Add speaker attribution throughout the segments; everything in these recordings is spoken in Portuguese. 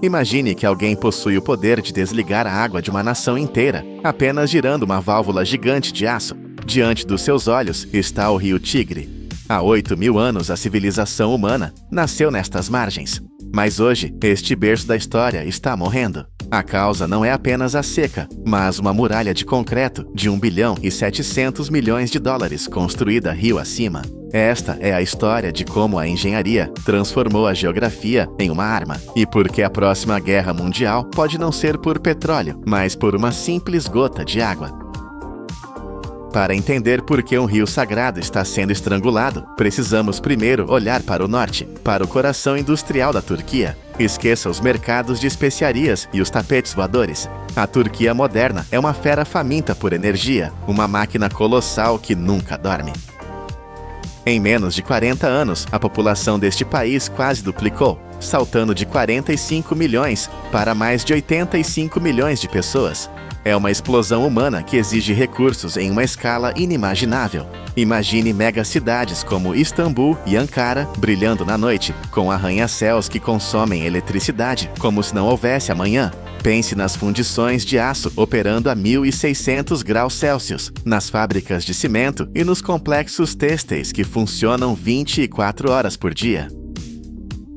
Speaker 1: Imagine que alguém possui o poder de desligar a água de uma nação inteira, apenas girando uma válvula gigante de aço. Diante dos seus olhos está o rio Tigre. Há 8.000 anos a civilização humana nasceu nestas margens. Mas hoje, este berço da história está morrendo. A causa não é apenas a seca, mas uma muralha de concreto de 1,7 bilhão de dólares construída rio acima. Esta é a história de como a engenharia transformou a geografia em uma arma. E por que a próxima guerra mundial pode não ser por petróleo, mas por uma simples gota de água. Para entender por que um rio sagrado está sendo estrangulado, precisamos primeiro olhar para o norte, para o coração industrial da Turquia. Esqueça os mercados de especiarias e os tapetes voadores. A Turquia moderna é uma fera faminta por energia, uma máquina colossal que nunca dorme. Em menos de 40 anos, a população deste país quase duplicou, saltando de 45 milhões para mais de 85 milhões de pessoas. É uma explosão humana que exige recursos em uma escala inimaginável. Imagine megacidades como Istambul e Ankara brilhando na noite, com arranha-céus que consomem eletricidade como se não houvesse amanhã. Pense nas fundições de aço operando a 1.600 graus Celsius, nas fábricas de cimento e nos complexos têxteis que funcionam 24 horas por dia.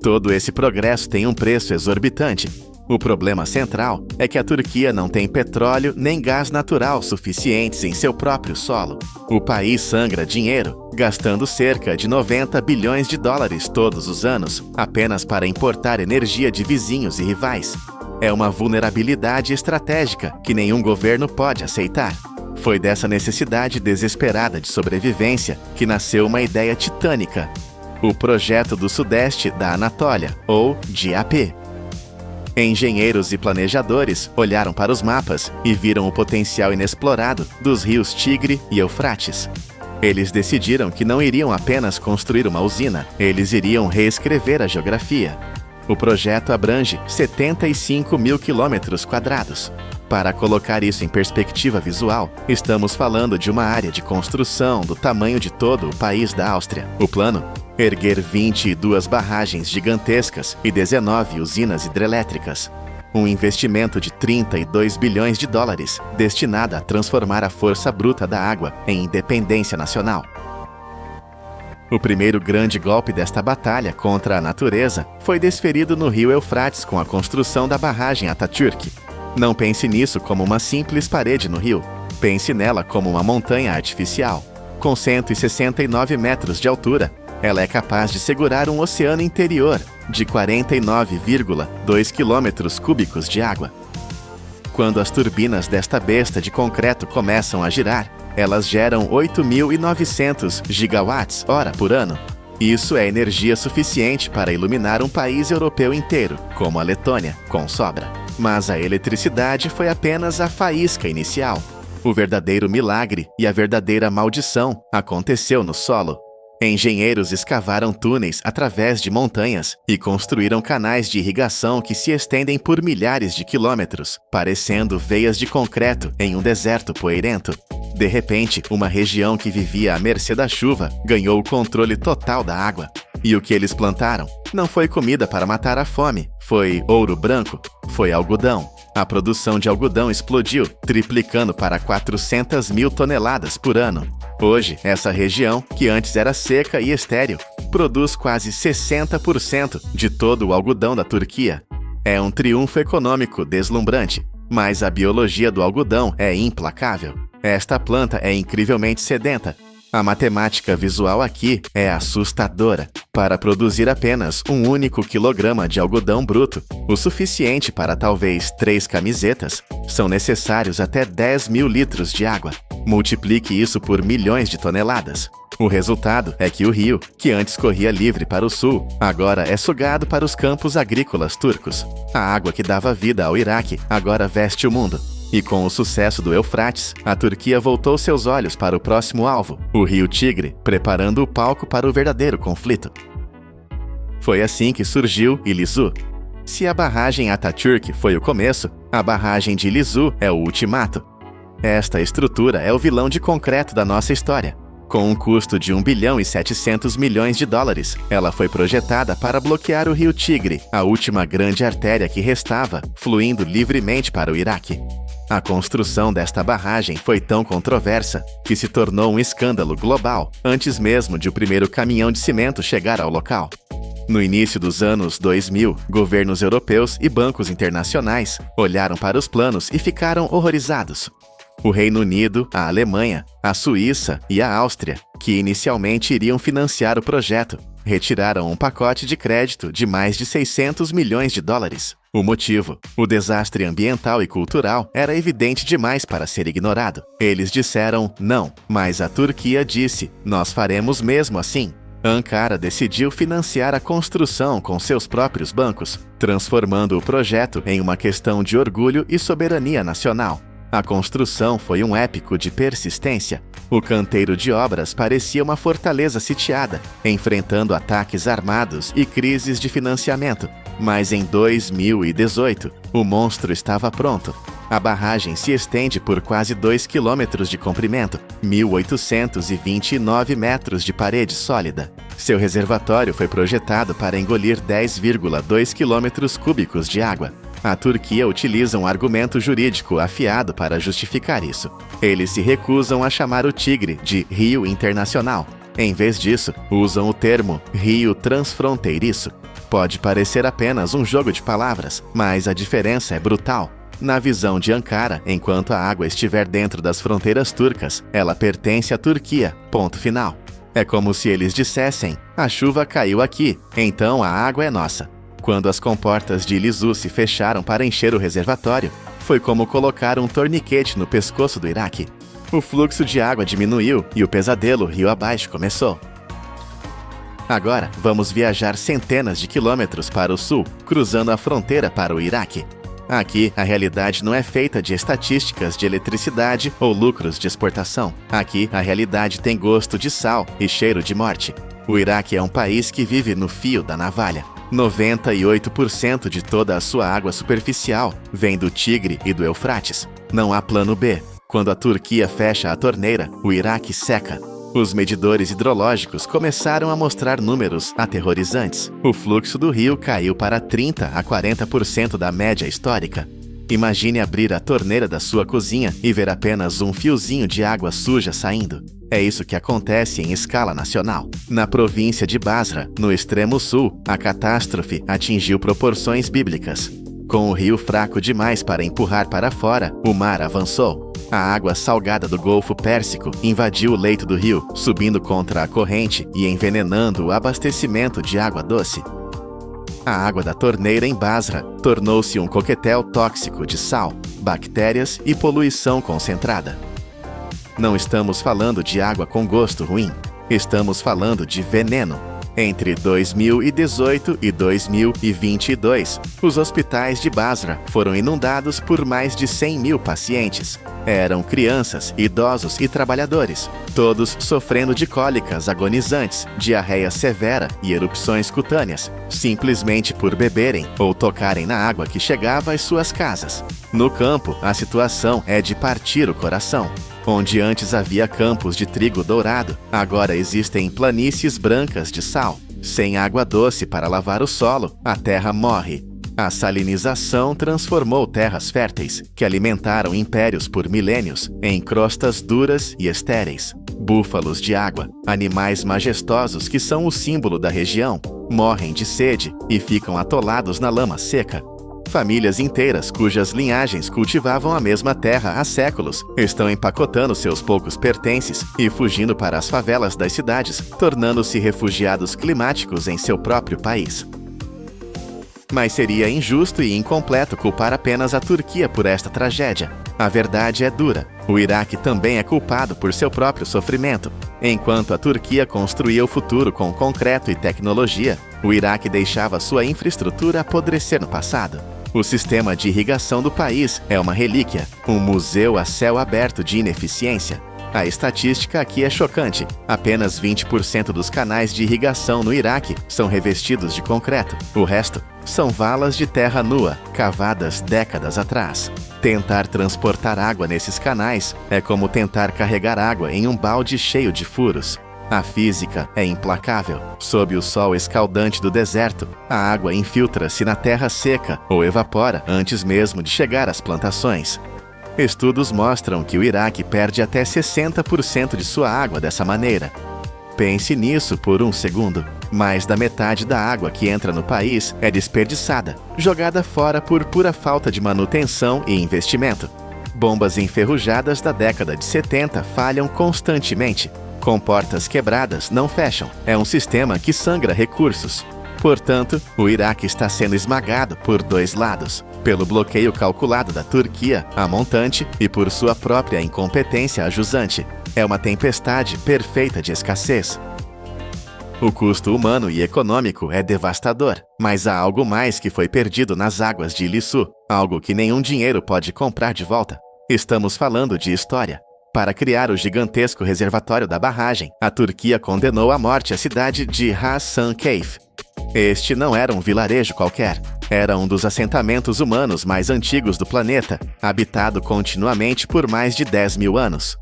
Speaker 1: Todo esse progresso tem um preço exorbitante. O problema central é que a Turquia não tem petróleo nem gás natural suficientes em seu próprio solo. O país sangra dinheiro, gastando cerca de 90 bilhões de dólares todos os anos, apenas para importar energia de vizinhos e rivais. É uma vulnerabilidade estratégica que nenhum governo pode aceitar. Foi dessa necessidade desesperada de sobrevivência que nasceu uma ideia titânica: o Projeto do Sudeste da Anatólia, ou GAP. Engenheiros e planejadores olharam para os mapas e viram o potencial inexplorado dos rios Tigre e Eufrates. Eles decidiram que não iriam apenas construir uma usina, eles iriam reescrever a geografia. O projeto abrange 75.000 quilômetros quadrados. Para colocar isso em perspectiva visual, estamos falando de uma área de construção do tamanho de todo o país da Áustria. O plano? Erguer 22 barragens gigantescas e 19 usinas hidrelétricas. Um investimento de 32 bilhões de dólares, destinado a transformar a força bruta da água em independência nacional. O primeiro grande golpe desta batalha contra a natureza foi desferido no rio Eufrates com a construção da barragem Atatürk. Não pense nisso como uma simples parede no rio. Pense nela como uma montanha artificial. Com 169 metros de altura, ela é capaz de segurar um oceano interior de 49,2 quilômetros cúbicos de água. Quando as turbinas desta besta de concreto começam a girar, elas geram 8.900 gigawatts-hora por ano. Isso é energia suficiente para iluminar um país europeu inteiro, como a Letônia, com sobra. Mas a eletricidade foi apenas a faísca inicial. O verdadeiro milagre e a verdadeira maldição aconteceu no solo. Engenheiros escavaram túneis através de montanhas e construíram canais de irrigação que se estendem por milhares de quilômetros, parecendo veias de concreto em um deserto poeirento. De repente, uma região que vivia à mercê da chuva ganhou o controle total da água. E o que eles plantaram? Não foi comida para matar a fome, foi ouro branco, foi algodão. A produção de algodão explodiu, triplicando para 400.000 toneladas por ano. Hoje, essa região, que antes era seca e estéril, produz quase 60% de todo o algodão da Turquia. É um triunfo econômico deslumbrante, mas a biologia do algodão é implacável. Esta planta é incrivelmente sedenta. A matemática visual aqui é assustadora. Para produzir apenas um único quilograma de algodão bruto, o suficiente para talvez 3 camisetas, são necessários até 10.000 litros de água. Multiplique isso por milhões de toneladas. O resultado é que o rio, que antes corria livre para o sul, agora é sugado para os campos agrícolas turcos. A água que dava vida ao Iraque agora veste o mundo. E com o sucesso do Eufrates, a Turquia voltou seus olhos para o próximo alvo, o rio Tigre, preparando o palco para o verdadeiro conflito. Foi assim que surgiu Ilisu. Se a barragem Atatürk foi o começo, a barragem de Ilisu é o ultimato. Esta estrutura é o vilão de concreto da nossa história. Com um custo de 1 bilhão e 700 milhões de dólares, ela foi projetada para bloquear o rio Tigre, a última grande artéria que restava, fluindo livremente para o Iraque. A construção desta barragem foi tão controversa que se tornou um escândalo global antes mesmo de o primeiro caminhão de cimento chegar ao local. No início dos anos 2000, governos europeus e bancos internacionais olharam para os planos e ficaram horrorizados. O Reino Unido, a Alemanha, a Suíça e a Áustria, que inicialmente iriam financiar o projeto, retiraram um pacote de crédito de mais de 600 milhões de dólares. O motivo: o desastre ambiental e cultural era evidente demais para ser ignorado. Eles disseram não, mas a Turquia disse: nós faremos mesmo assim. Ankara decidiu financiar a construção com seus próprios bancos, transformando o projeto em uma questão de orgulho e soberania nacional. A construção foi um épico de persistência. O canteiro de obras parecia uma fortaleza sitiada, enfrentando ataques armados e crises de financiamento. Mas em 2018, o monstro estava pronto. A barragem se estende por quase 2 quilômetros de comprimento, 1.829 metros de parede sólida. Seu reservatório foi projetado para engolir 10,2 quilômetros cúbicos de água. A Turquia utiliza um argumento jurídico afiado para justificar isso. Eles se recusam a chamar o Tigre de Rio Internacional. Em vez disso, usam o termo Rio Transfronteiriço. Pode parecer apenas um jogo de palavras, mas a diferença é brutal. Na visão de Ankara, enquanto a água estiver dentro das fronteiras turcas, ela pertence à Turquia, ponto final. É como se eles dissessem: a chuva caiu aqui, então a água é nossa. Quando as comportas de Ilizu se fecharam para encher o reservatório, foi como colocar um torniquete no pescoço do Iraque. O fluxo de água diminuiu e o pesadelo rio abaixo começou. Agora, vamos viajar centenas de quilômetros para o sul, cruzando a fronteira para o Iraque. Aqui, a realidade não é feita de estatísticas de eletricidade ou lucros de exportação. Aqui, a realidade tem gosto de sal e cheiro de morte. O Iraque é um país que vive no fio da navalha. 98% de toda a sua água superficial vem do Tigre e do Eufrates. Não há plano B. Quando a Turquia fecha a torneira, o Iraque seca. Os medidores hidrológicos começaram a mostrar números aterrorizantes. O fluxo do rio caiu para 30% a 40% da média histórica. Imagine abrir a torneira da sua cozinha e ver apenas um fiozinho de água suja saindo. É isso que acontece em escala nacional. Na província de Basra, no extremo sul, a catástrofe atingiu proporções bíblicas. Com o rio fraco demais para empurrar para fora, o mar avançou. A água salgada do Golfo Pérsico invadiu o leito do rio, subindo contra a corrente e envenenando o abastecimento de água doce. A água da torneira em Basra tornou-se um coquetel tóxico de sal, bactérias e poluição concentrada. Não estamos falando de água com gosto ruim. Estamos falando de veneno. Entre 2018 e 2022, os hospitais de Basra foram inundados por mais de 100 mil pacientes. Eram crianças, idosos e trabalhadores, todos sofrendo de cólicas agonizantes, diarreia severa e erupções cutâneas, simplesmente por beberem ou tocarem na água que chegava às suas casas. No campo, a situação é de partir o coração. Onde antes havia campos de trigo dourado, agora existem planícies brancas de sal. Sem água doce para lavar o solo, a terra morre. A salinização transformou terras férteis, que alimentaram impérios por milênios, em crostas duras e estéreis. Búfalos de água, animais majestosos que são o símbolo da região, morrem de sede e ficam atolados na lama seca. Famílias inteiras cujas linhagens cultivavam a mesma terra há séculos estão empacotando seus poucos pertences e fugindo para as favelas das cidades, tornando-se refugiados climáticos em seu próprio país. Mas seria injusto e incompleto culpar apenas a Turquia por esta tragédia. A verdade é dura. O Iraque também é culpado por seu próprio sofrimento. Enquanto a Turquia construía o futuro com concreto e tecnologia, o Iraque deixava sua infraestrutura apodrecer no passado. O sistema de irrigação do país é uma relíquia, um museu a céu aberto de ineficiência. A estatística aqui é chocante. Apenas 20% dos canais de irrigação no Iraque são revestidos de concreto. O resto são valas de terra nua, cavadas décadas atrás. Tentar transportar água nesses canais é como tentar carregar água em um balde cheio de furos. A física é implacável. Sob o sol escaldante do deserto, a água infiltra-se na terra seca ou evapora antes mesmo de chegar às plantações. Estudos mostram que o Iraque perde até 60% de sua água dessa maneira. Pense nisso por um segundo. Mais da metade da água que entra no país é desperdiçada, jogada fora por pura falta de manutenção e investimento. Bombas enferrujadas da década de 70 falham constantemente. Comportas quebradas não fecham. É um sistema que sangra recursos. Portanto, o Iraque está sendo esmagado por dois lados: pelo bloqueio calculado da Turquia, a montante, e por sua própria incompetência a jusante. É uma tempestade perfeita de escassez. O custo humano e econômico é devastador, mas há algo mais que foi perdido nas águas de Ilissu, algo que nenhum dinheiro pode comprar de volta. Estamos falando de história. Para criar o gigantesco reservatório da barragem, a Turquia condenou à morte a cidade de Hasankeyf. Este não era um vilarejo qualquer. Era um dos assentamentos humanos mais antigos do planeta, habitado continuamente por mais de 10 mil anos.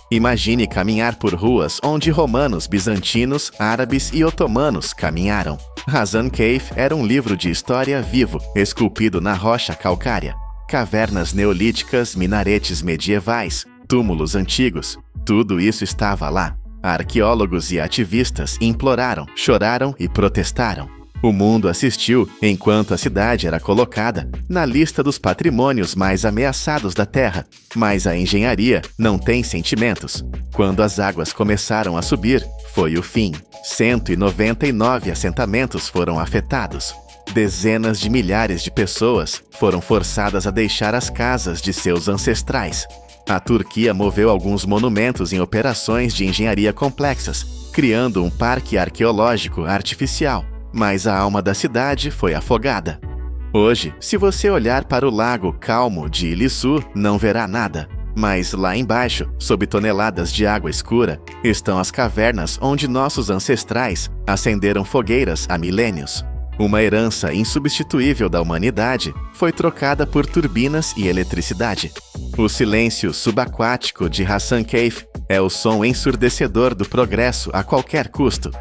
Speaker 1: Imagine caminhar por ruas onde romanos, bizantinos, árabes e otomanos caminharam. Hasankeyf era um livro de história vivo, esculpido na rocha calcária. Cavernas neolíticas, minaretes medievais, túmulos antigos, tudo isso estava lá. Arqueólogos e ativistas imploraram, choraram e protestaram. O mundo assistiu enquanto a cidade era colocada na lista dos patrimônios mais ameaçados da Terra. Mas a engenharia não tem sentimentos. Quando as águas começaram a subir, foi o fim. 199 assentamentos foram afetados. Dezenas de milhares de pessoas foram forçadas a deixar as casas de seus ancestrais. A Turquia moveu alguns monumentos em operações de engenharia complexas, criando um parque arqueológico artificial. Mas a alma da cidade foi afogada. Hoje, se você olhar para o lago calmo de Ilissu, não verá nada. Mas lá embaixo, sob toneladas de água escura, estão as cavernas onde nossos ancestrais acenderam fogueiras há milênios. Uma herança insubstituível da humanidade foi trocada por turbinas e eletricidade. O silêncio subaquático de Hasankeyf é o som ensurdecedor do progresso a qualquer custo.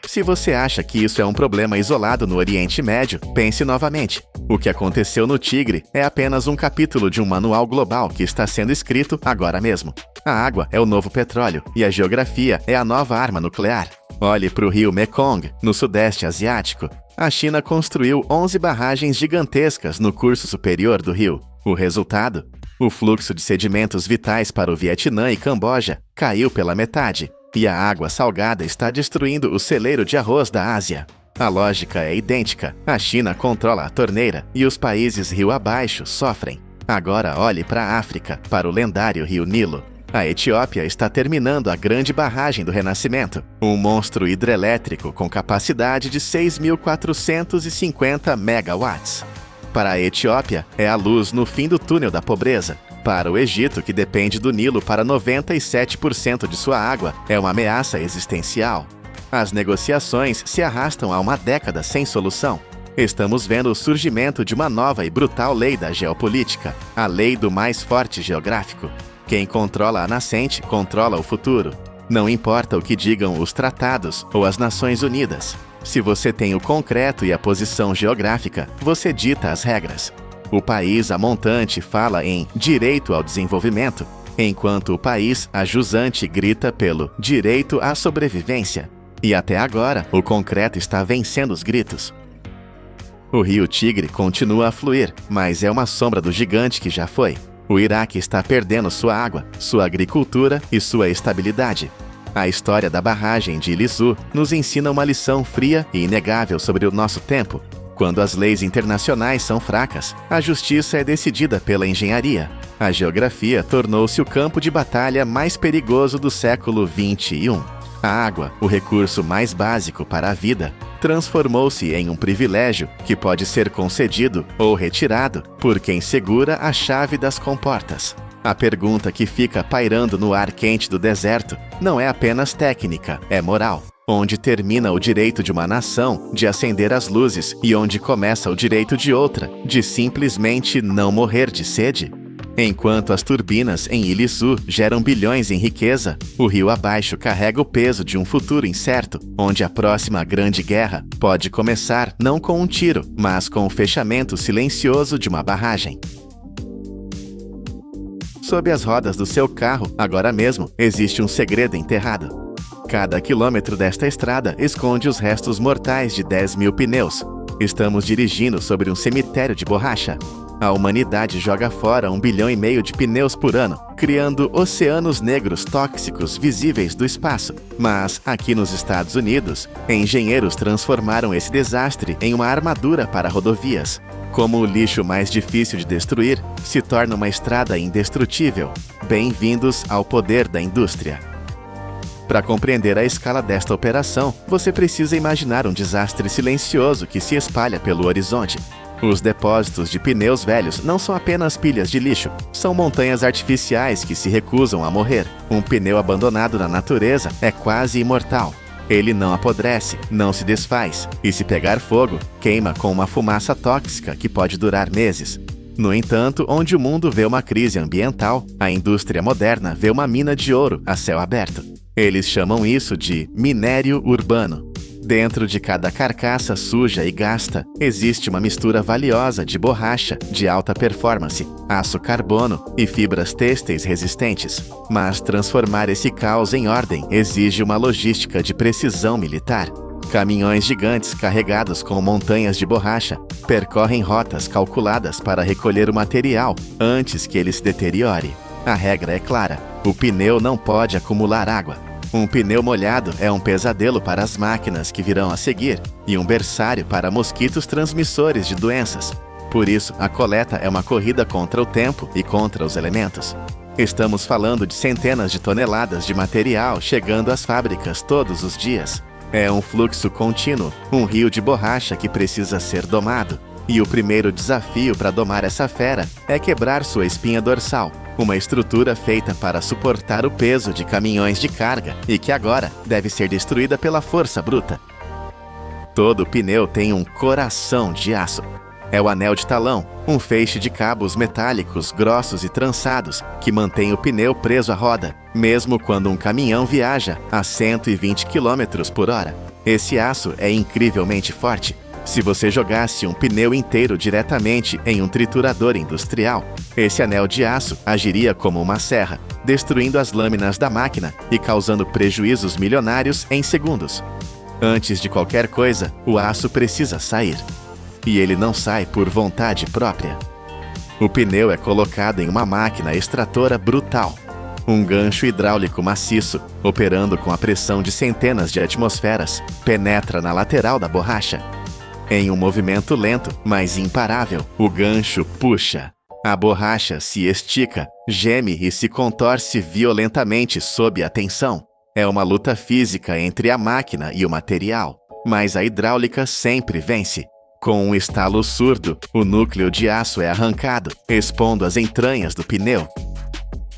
Speaker 1: Se você acha que isso é um problema isolado no Oriente Médio, pense novamente. O que aconteceu no Tigre é apenas um capítulo de um manual global que está sendo escrito agora mesmo. A água é o novo petróleo e a geografia é a nova arma nuclear. Olhe para o rio Mekong, no Sudeste Asiático. A China construiu 11 barragens gigantescas no curso superior do rio. O resultado? O fluxo de sedimentos vitais para o Vietnã e Camboja caiu pela metade. E a água salgada está destruindo o celeiro de arroz da Ásia. A lógica é idêntica. A China controla a torneira e os países rio abaixo sofrem. Agora olhe para a África, para o lendário rio Nilo. A Etiópia está terminando a grande barragem do Renascimento, um monstro hidrelétrico com capacidade de 6.450 megawatts. Para a Etiópia, é a luz no fim do túnel da pobreza. Para o Egito, que depende do Nilo para 97% de sua água, é uma ameaça existencial. As negociações se arrastam há uma década sem solução. Estamos vendo o surgimento de uma nova e brutal lei da geopolítica, a lei do mais forte geográfico. Quem controla a nascente, controla o futuro. Não importa o que digam os tratados ou as Nações Unidas. Se você tem o concreto e a posição geográfica, você dita as regras. O país a montante fala em direito ao desenvolvimento, enquanto o país a jusante grita pelo direito à sobrevivência. E até agora, o concreto está vencendo os gritos. O rio Tigre continua a fluir, mas é uma sombra do gigante que já foi. O Iraque está perdendo sua água, sua agricultura e sua estabilidade. A história da barragem de Ilissu nos ensina uma lição fria e inegável sobre o nosso tempo. Quando as leis internacionais são fracas, a justiça é decidida pela engenharia. A geografia tornou-se o campo de batalha mais perigoso do século XXI. A água, o recurso mais básico para a vida, transformou-se em um privilégio que pode ser concedido ou retirado por quem segura a chave das comportas. A pergunta que fica pairando no ar quente do deserto não é apenas técnica, é moral. Onde termina o direito de uma nação de acender as luzes e onde começa o direito de outra de simplesmente não morrer de sede? Enquanto as turbinas em Iliçu geram bilhões em riqueza, o rio abaixo carrega o peso de um futuro incerto, onde a próxima grande guerra pode começar não com um tiro, mas com o fechamento silencioso de uma barragem. Sob as rodas do seu carro, agora mesmo, existe um segredo enterrado. Cada quilômetro desta estrada esconde os restos mortais de 10.000 pneus. Estamos dirigindo sobre um cemitério de borracha. A humanidade joga fora 1,5 bilhão de pneus por ano, criando oceanos negros tóxicos visíveis do espaço. Mas, aqui nos Estados Unidos, engenheiros transformaram esse desastre em uma armadura para rodovias. Como o lixo mais difícil de destruir se torna uma estrada indestrutível. Bem-vindos ao poder da indústria. Para compreender a escala desta operação, você precisa imaginar um desastre silencioso que se espalha pelo horizonte. Os depósitos de pneus velhos não são apenas pilhas de lixo, são montanhas artificiais que se recusam a morrer. Um pneu abandonado na natureza é quase imortal. Ele não apodrece, não se desfaz, e se pegar fogo, queima com uma fumaça tóxica que pode durar meses. No entanto, onde o mundo vê uma crise ambiental, a indústria moderna vê uma mina de ouro a céu aberto. Eles chamam isso de minério urbano. Dentro de cada carcaça suja e gasta, existe uma mistura valiosa de borracha de alta performance, aço carbono e fibras têxteis resistentes. Mas transformar esse caos em ordem exige uma logística de precisão militar. Caminhões gigantes carregados com montanhas de borracha percorrem rotas calculadas para recolher o material antes que ele se deteriore. A regra é clara: o pneu não pode acumular água. Um pneu molhado é um pesadelo para as máquinas que virão a seguir e um berçário para mosquitos transmissores de doenças. Por isso, a coleta é uma corrida contra o tempo e contra os elementos. Estamos falando de centenas de toneladas de material chegando às fábricas todos os dias. É um fluxo contínuo, um rio de borracha que precisa ser domado. E o primeiro desafio para domar essa fera é quebrar sua espinha dorsal, uma estrutura feita para suportar o peso de caminhões de carga e que agora deve ser destruída pela força bruta. Todo pneu tem um coração de aço. É o anel de talão, um feixe de cabos metálicos grossos e trançados que mantém o pneu preso à roda, mesmo quando um caminhão viaja a 120 km por hora. Esse aço é incrivelmente forte. Se você jogasse um pneu inteiro diretamente em um triturador industrial, esse anel de aço agiria como uma serra, destruindo as lâminas da máquina e causando prejuízos milionários em segundos. Antes de qualquer coisa, o aço precisa sair. E ele não sai por vontade própria. O pneu é colocado em uma máquina extratora brutal. Um gancho hidráulico maciço, operando com a pressão de centenas de atmosferas, penetra na lateral da borracha. Em um movimento lento, mas imparável, o gancho puxa. A borracha se estica, geme e se contorce violentamente sob a tensão. É uma luta física entre a máquina e o material, mas a hidráulica sempre vence. Com um estalo surdo, o núcleo de aço é arrancado, expondo as entranhas do pneu.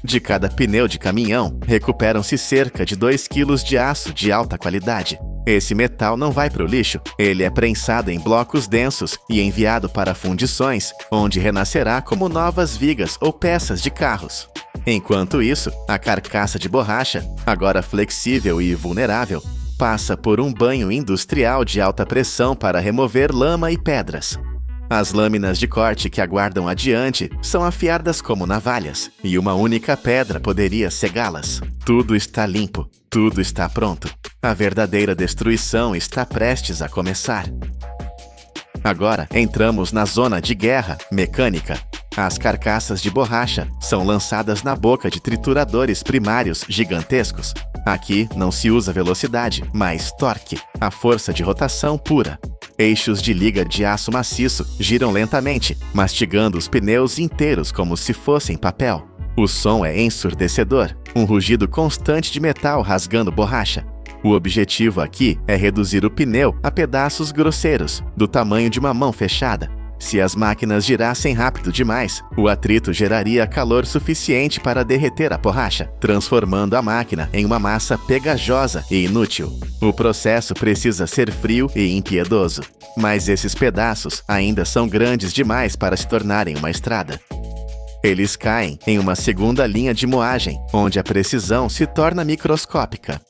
Speaker 1: De cada pneu de caminhão, recuperam-se cerca de 2 kg de aço de alta qualidade. Esse metal não vai para o lixo, ele é prensado em blocos densos e enviado para fundições, onde renascerá como novas vigas ou peças de carros. Enquanto isso, a carcaça de borracha, agora flexível e vulnerável, passa por um banho industrial de alta pressão para remover lama e pedras. As lâminas de corte que aguardam adiante são afiadas como navalhas, e uma única pedra poderia cegá-las. Tudo está limpo, tudo está pronto. A verdadeira destruição está prestes a começar. Agora entramos na zona de guerra mecânica. As carcaças de borracha são lançadas na boca de trituradores primários gigantescos. Aqui não se usa velocidade, mas torque, a força de rotação pura. Eixos de liga de aço maciço giram lentamente, mastigando os pneus inteiros como se fossem papel. O som é ensurdecedor, um rugido constante de metal rasgando borracha. O objetivo aqui é reduzir o pneu a pedaços grosseiros, do tamanho de uma mão fechada. Se as máquinas girassem rápido demais, o atrito geraria calor suficiente para derreter a borracha, transformando a máquina em uma massa pegajosa e inútil. O processo precisa ser frio e impiedoso, mas esses pedaços ainda são grandes demais para se tornarem uma estrada. Eles caem em uma segunda linha de moagem, onde a precisão se torna microscópica.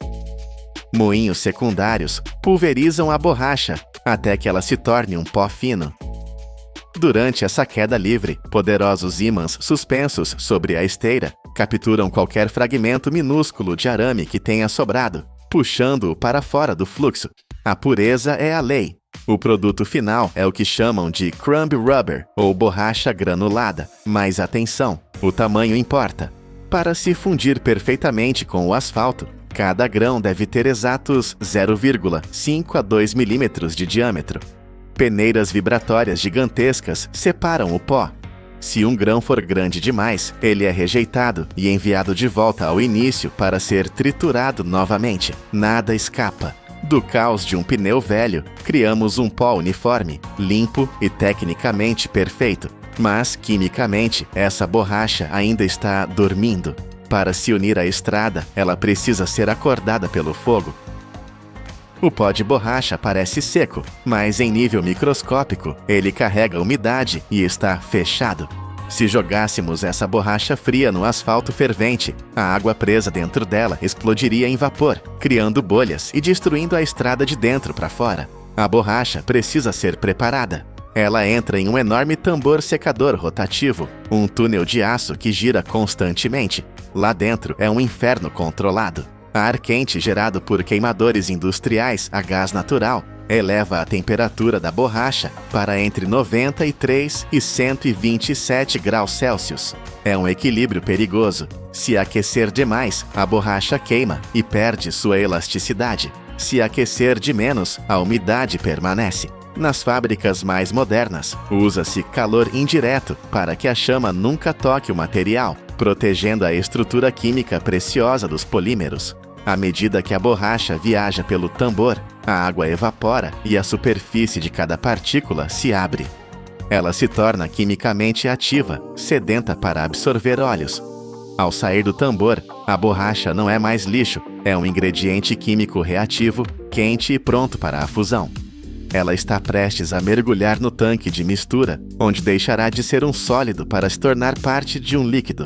Speaker 1: Moinhos secundários pulverizam a borracha até que ela se torne um pó fino. Durante essa queda livre, poderosos ímãs suspensos sobre a esteira capturam qualquer fragmento minúsculo de arame que tenha sobrado, puxando-o para fora do fluxo. A pureza é a lei. O produto final é o que chamam de crumb rubber, ou borracha granulada. Mas atenção, o tamanho importa. Para se fundir perfeitamente com o asfalto, cada grão deve ter exatos 0,5 a 2 milímetros de diâmetro. Peneiras vibratórias gigantescas separam o pó. Se um grão for grande demais, ele é rejeitado e enviado de volta ao início para ser triturado novamente. Nada escapa. Do caos de um pneu velho, criamos um pó uniforme, limpo e tecnicamente perfeito. Mas, quimicamente, essa borracha ainda está dormindo. Para se unir à estrada, ela precisa ser acordada pelo fogo. O pó de borracha parece seco, mas em nível microscópico, ele carrega umidade e está fechado. Se jogássemos essa borracha fria no asfalto fervente, a água presa dentro dela explodiria em vapor, criando bolhas e destruindo a estrada de dentro para fora. A borracha precisa ser preparada. Ela entra em um enorme tambor secador rotativo, um túnel de aço que gira constantemente. Lá dentro é um inferno controlado. Ar quente gerado por queimadores industriais a gás natural eleva a temperatura da borracha para entre 93 e 127 graus Celsius. É um equilíbrio perigoso. Se aquecer demais, a borracha queima e perde sua elasticidade. Se aquecer de menos, a umidade permanece. Nas fábricas mais modernas, usa-se calor indireto para que a chama nunca toque o material, protegendo a estrutura química preciosa dos polímeros. À medida que a borracha viaja pelo tambor, a água evapora e a superfície de cada partícula se abre. Ela se torna quimicamente ativa, sedenta para absorver óleos. Ao sair do tambor, a borracha não é mais lixo, é um ingrediente químico reativo, quente e pronto para a fusão. Ela está prestes a mergulhar no tanque de mistura, onde deixará de ser um sólido para se tornar parte de um líquido.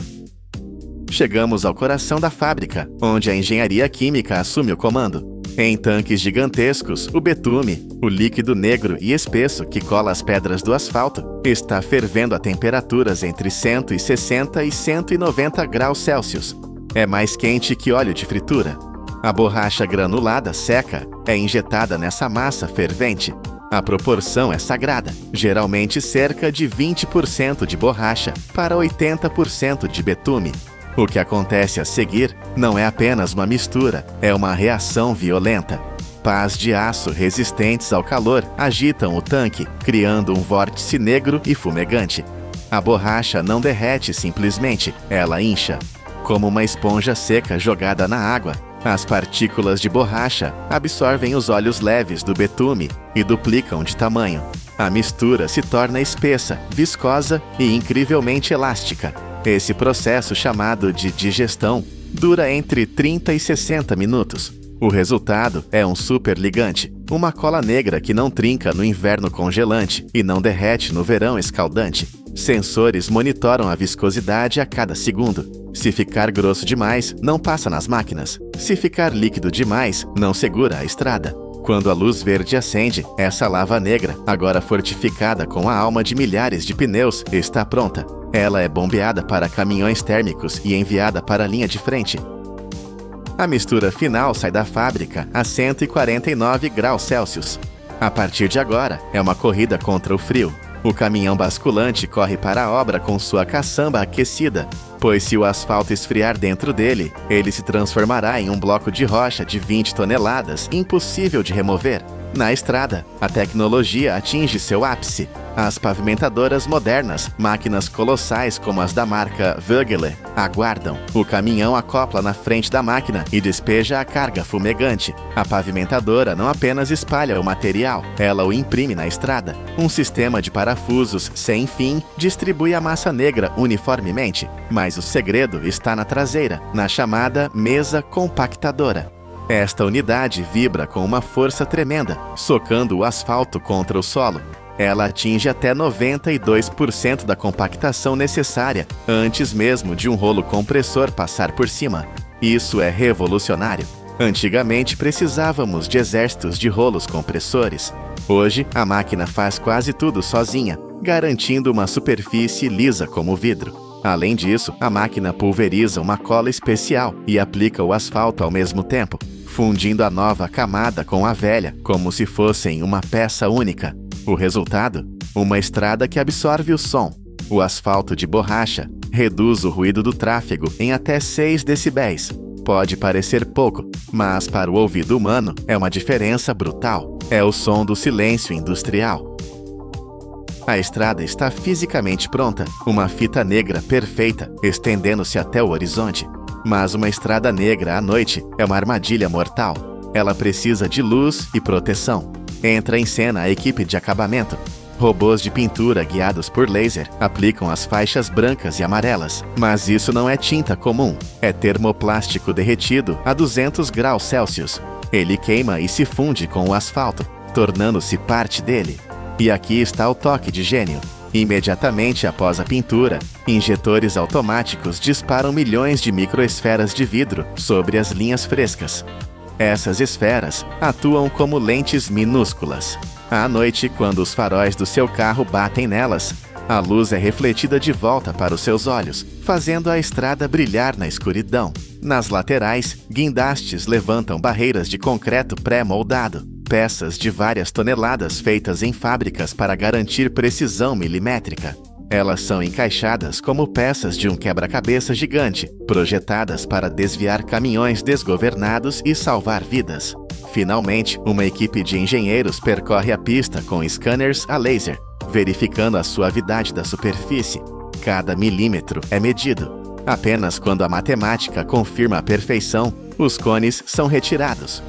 Speaker 1: Chegamos ao coração da fábrica, onde a engenharia química assume o comando. Em tanques gigantescos, o betume, o líquido negro e espesso que cola as pedras do asfalto, está fervendo a temperaturas entre 160 e 190 graus Celsius. É mais quente que óleo de fritura. A borracha granulada seca é injetada nessa massa fervente. A proporção é sagrada, geralmente cerca de 20% de borracha para 80% de betume. O que acontece a seguir não é apenas uma mistura, é uma reação violenta. Pás de aço resistentes ao calor agitam o tanque, criando um vórtice negro e fumegante. A borracha não derrete simplesmente, ela incha. Como uma esponja seca jogada na água, as partículas de borracha absorvem os óleos leves do betume e duplicam de tamanho. A mistura se torna espessa, viscosa e incrivelmente elástica. Esse processo, chamado de digestão, dura entre 30 e 60 minutos. O resultado é um superligante, uma cola negra que não trinca no inverno congelante e não derrete no verão escaldante. Sensores monitoram a viscosidade a cada segundo. Se ficar grosso demais, não passa nas máquinas. Se ficar líquido demais, não segura a estrada. Quando a luz verde acende, essa lava negra, agora fortificada com a alma de milhares de pneus, está pronta. Ela é bombeada para caminhões térmicos e enviada para a linha de frente. A mistura final sai da fábrica a 149 graus Celsius. A partir de agora, é uma corrida contra o frio. O caminhão basculante corre para a obra com sua caçamba aquecida, pois se o asfalto esfriar dentro dele, ele se transformará em um bloco de rocha de 20 toneladas, impossível de remover. Na estrada, a tecnologia atinge seu ápice. As pavimentadoras modernas, máquinas colossais como as da marca Vögele, aguardam. O caminhão acopla na frente da máquina e despeja a carga fumegante. A pavimentadora não apenas espalha o material, ela o imprime na estrada. Um sistema de parafusos sem fim distribui a massa negra uniformemente, mas o segredo está na traseira, na chamada mesa compactadora. Esta unidade vibra com uma força tremenda, socando o asfalto contra o solo. Ela atinge até 92% da compactação necessária antes mesmo de um rolo compressor passar por cima. Isso é revolucionário. Antigamente precisávamos de exércitos de rolos compressores. Hoje, a máquina faz quase tudo sozinha, garantindo uma superfície lisa como vidro. Além disso, a máquina pulveriza uma cola especial e aplica o asfalto ao mesmo tempo, fundindo a nova camada com a velha, como se fossem uma peça única. O resultado? Uma estrada que absorve o som. O asfalto de borracha reduz o ruído do tráfego em até 6 decibéis. Pode parecer pouco, mas para o ouvido humano é uma diferença brutal. É o som do silêncio industrial. A estrada está fisicamente pronta, uma fita negra perfeita, estendendo-se até o horizonte. Mas uma estrada negra à noite é uma armadilha mortal. Ela precisa de luz e proteção. Entra em cena a equipe de acabamento. Robôs de pintura guiados por laser aplicam as faixas brancas e amarelas. Mas isso não é tinta comum, é termoplástico derretido a 200 graus Celsius. Ele queima e se funde com o asfalto, tornando-se parte dele. E aqui está o toque de gênio. Imediatamente após a pintura, injetores automáticos disparam milhões de microesferas de vidro sobre as linhas frescas. Essas esferas atuam como lentes minúsculas. À noite, quando os faróis do seu carro batem nelas, a luz é refletida de volta para os seus olhos, fazendo a estrada brilhar na escuridão. Nas laterais, guindastes levantam barreiras de concreto pré-moldado, peças de várias toneladas feitas em fábricas para garantir precisão milimétrica. Elas são encaixadas como peças de um quebra-cabeça gigante, projetadas para desviar caminhões desgovernados e salvar vidas. Finalmente, uma equipe de engenheiros percorre a pista com scanners a laser, verificando a suavidade da superfície. Cada milímetro é medido. Apenas quando a matemática confirma a perfeição, os cones são retirados.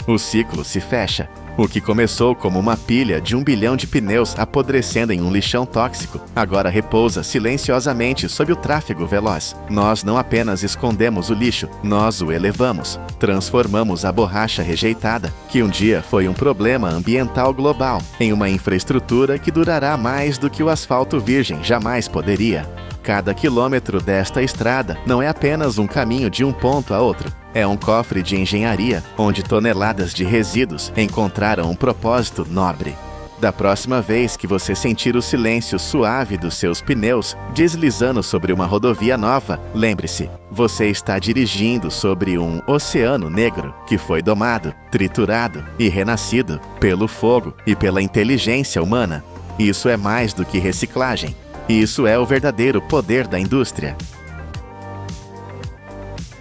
Speaker 1: O ciclo se fecha. O que começou como uma pilha de 1 bilhão de pneus apodrecendo em um lixão tóxico, agora repousa silenciosamente sob o tráfego veloz. Nós não apenas escondemos o lixo, nós o elevamos. Transformamos a borracha rejeitada, que um dia foi um problema ambiental global, em uma infraestrutura que durará mais do que o asfalto virgem jamais poderia. Cada quilômetro desta estrada não é apenas um caminho de um ponto a outro. É um cofre de engenharia, onde toneladas de resíduos encontraram um propósito nobre. Da próxima vez que você sentir o silêncio suave dos seus pneus deslizando sobre uma rodovia nova, lembre-se, você está dirigindo sobre um oceano negro que foi domado, triturado e renascido pelo fogo e pela inteligência humana. Isso é mais do que reciclagem. Isso é o verdadeiro poder da indústria.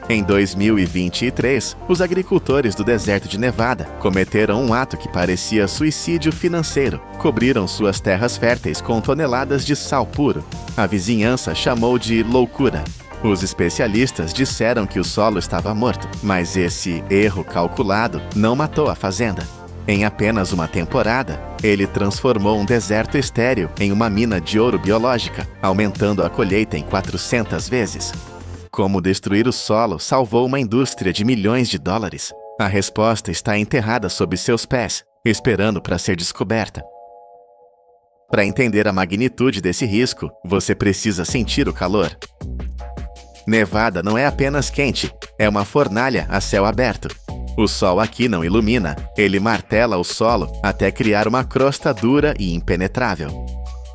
Speaker 1: Em 2023, os agricultores do deserto de Nevada cometeram um ato que parecia suicídio financeiro. Cobriram suas terras férteis com toneladas de sal puro. A vizinhança chamou de loucura. Os especialistas disseram que o solo estava morto, mas esse erro calculado não matou a fazenda. Em apenas uma temporada, ele transformou um deserto estéril em uma mina de ouro biológica, aumentando a colheita em 400 vezes. Como destruir o solo salvou uma indústria de milhões de dólares? A resposta está enterrada sob seus pés, esperando para ser descoberta. Para entender a magnitude desse risco, você precisa sentir o calor. Nevada não é apenas quente, é uma fornalha a céu aberto. O sol aqui não ilumina, ele martela o solo até criar uma crosta dura e impenetrável.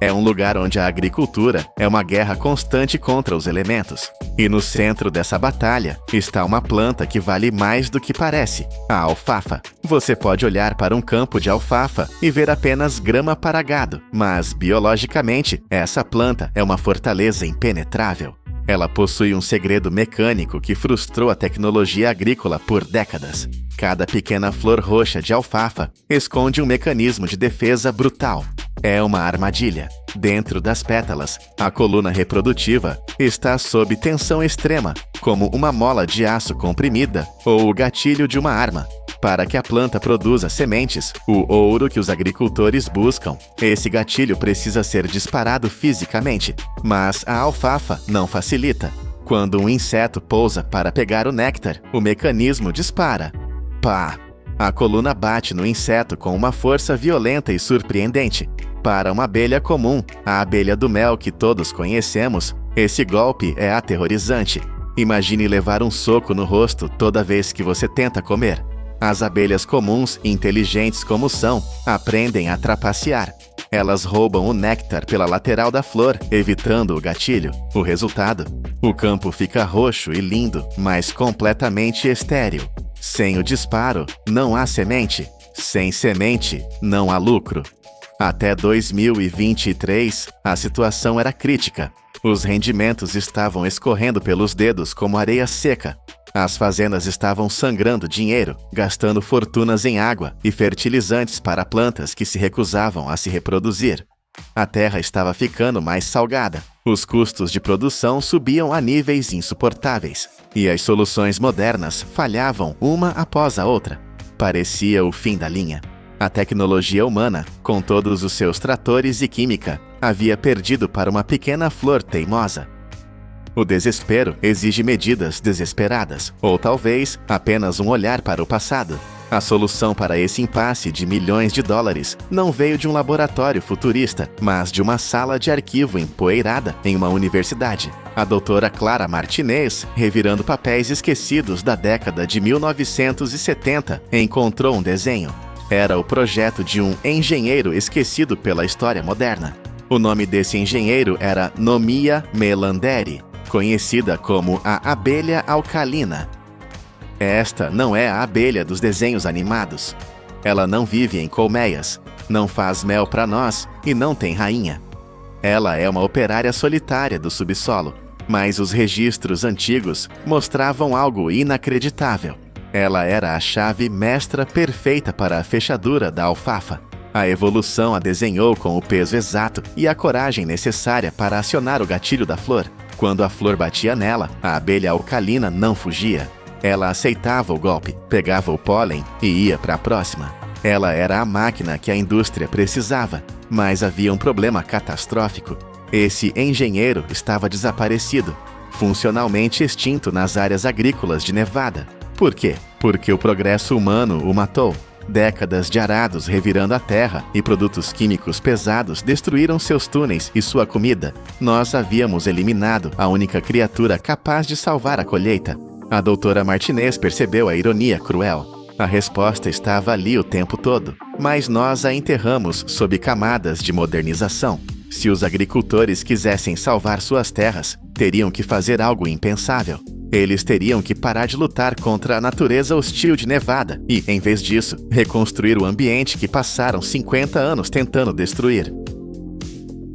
Speaker 1: É um lugar onde a agricultura é uma guerra constante contra os elementos. E no centro dessa batalha está uma planta que vale mais do que parece, a alfafa. Você pode olhar para um campo de alfafa e ver apenas grama para gado, mas biologicamente essa planta é uma fortaleza impenetrável. Ela possui um segredo mecânico que frustrou a tecnologia agrícola por décadas. Cada pequena flor roxa de alfafa esconde um mecanismo de defesa brutal. É uma armadilha. Dentro das pétalas, a coluna reprodutiva está sob tensão extrema, como uma mola de aço comprimida ou o gatilho de uma arma. Para que a planta produza sementes, o ouro que os agricultores buscam, esse gatilho precisa ser disparado fisicamente, mas a alfafa não facilita. Quando um inseto pousa para pegar o néctar, o mecanismo dispara. Pá! A coluna bate no inseto com uma força violenta e surpreendente. Para uma abelha comum, a abelha do mel que todos conhecemos, esse golpe é aterrorizante. Imagine levar um soco no rosto toda vez que você tenta comer. As abelhas comuns, inteligentes como são, aprendem a trapacear. Elas roubam o néctar pela lateral da flor, evitando o gatilho. O resultado? O campo fica roxo e lindo, mas completamente estéril. Sem o disparo, não há semente. Sem semente, não há lucro. Até 2023, a situação era crítica. Os rendimentos estavam escorrendo pelos dedos como areia seca. As fazendas estavam sangrando dinheiro, gastando fortunas em água e fertilizantes para plantas que se recusavam a se reproduzir. A terra estava ficando mais salgada. Os custos de produção subiam a níveis insuportáveis. E as soluções modernas falhavam uma após a outra. Parecia o fim da linha. A tecnologia humana, com todos os seus tratores e química, havia perdido para uma pequena flor teimosa. O desespero exige medidas desesperadas, ou talvez apenas um olhar para o passado. A solução para esse impasse de milhões de dólares não veio de um laboratório futurista, mas de uma sala de arquivo empoeirada em uma universidade. A doutora Clara Martinez, revirando papéis esquecidos da década de 1970, encontrou um desenho. Era o projeto de um engenheiro esquecido pela história moderna. O nome desse engenheiro era Nomiya Melanderi, conhecida como a abelha alcalina. Esta não é a abelha dos desenhos animados. Ela não vive em colmeias, não faz mel para nós e não tem rainha. Ela é uma operária solitária do subsolo, mas os registros antigos mostravam algo inacreditável. Ela era a chave mestra perfeita para a fechadura da alfafa. A evolução a desenhou com o peso exato e a coragem necessária para acionar o gatilho da flor. Quando a flor batia nela, a abelha alcalina não fugia. Ela aceitava o golpe, pegava o pólen e ia para a próxima. Ela era a máquina que a indústria precisava, mas havia um problema catastrófico. Esse engenheiro estava desaparecido, funcionalmente extinto nas áreas agrícolas de Nevada. Por quê? Porque o progresso humano o matou. Décadas de arados revirando a terra e produtos químicos pesados destruíram seus túneis e sua comida. Nós havíamos eliminado a única criatura capaz de salvar a colheita. A doutora Martinez percebeu a ironia cruel. A resposta estava ali o tempo todo, mas nós a enterramos sob camadas de modernização. Se os agricultores quisessem salvar suas terras, teriam que fazer algo impensável. Eles teriam que parar de lutar contra a natureza hostil de Nevada e, em vez disso, reconstruir o ambiente que passaram 50 anos tentando destruir.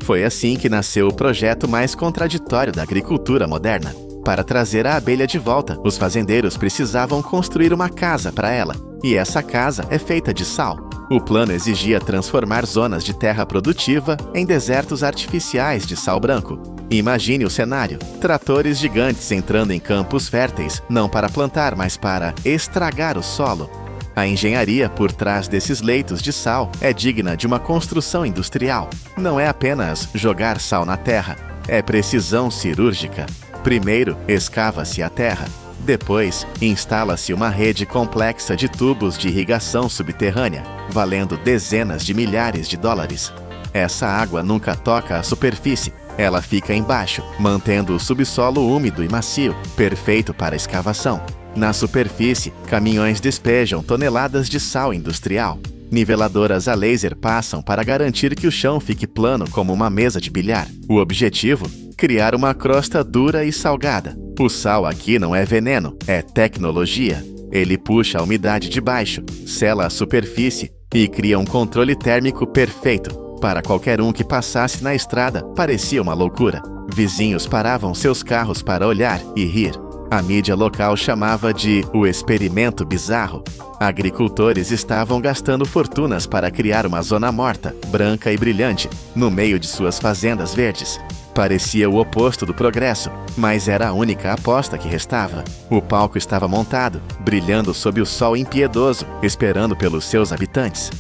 Speaker 1: Foi assim que nasceu o projeto mais contraditório da agricultura moderna. Para trazer a abelha de volta, os fazendeiros precisavam construir uma casa para ela, e essa casa é feita de sal. O plano exigia transformar zonas de terra produtiva em desertos artificiais de sal branco. Imagine o cenário: tratores gigantes entrando em campos férteis, não para plantar, mas para estragar o solo. A engenharia por trás desses leitos de sal é digna de uma construção industrial. Não é apenas jogar sal na terra, é precisão cirúrgica. Primeiro, escava-se a terra. Depois, instala-se uma rede complexa de tubos de irrigação subterrânea, valendo dezenas de milhares de dólares. Essa água nunca toca a superfície. Ela fica embaixo, mantendo o subsolo úmido e macio, perfeito para escavação. Na superfície, caminhões despejam toneladas de sal industrial. Niveladoras a laser passam para garantir que o chão fique plano como uma mesa de bilhar. O objetivo? Criar uma crosta dura e salgada. O sal aqui não é veneno, é tecnologia. Ele puxa a umidade de baixo, sela a superfície e cria um controle térmico perfeito. Para qualquer um que passasse na estrada, parecia uma loucura. Vizinhos paravam seus carros para olhar e rir. A mídia local chamava de o experimento bizarro. Agricultores estavam gastando fortunas para criar uma zona morta, branca e brilhante, no meio de suas fazendas verdes. Parecia o oposto do progresso, mas era a única aposta que restava. O palco estava montado, brilhando sob o sol impiedoso, esperando pelos seus habitantes.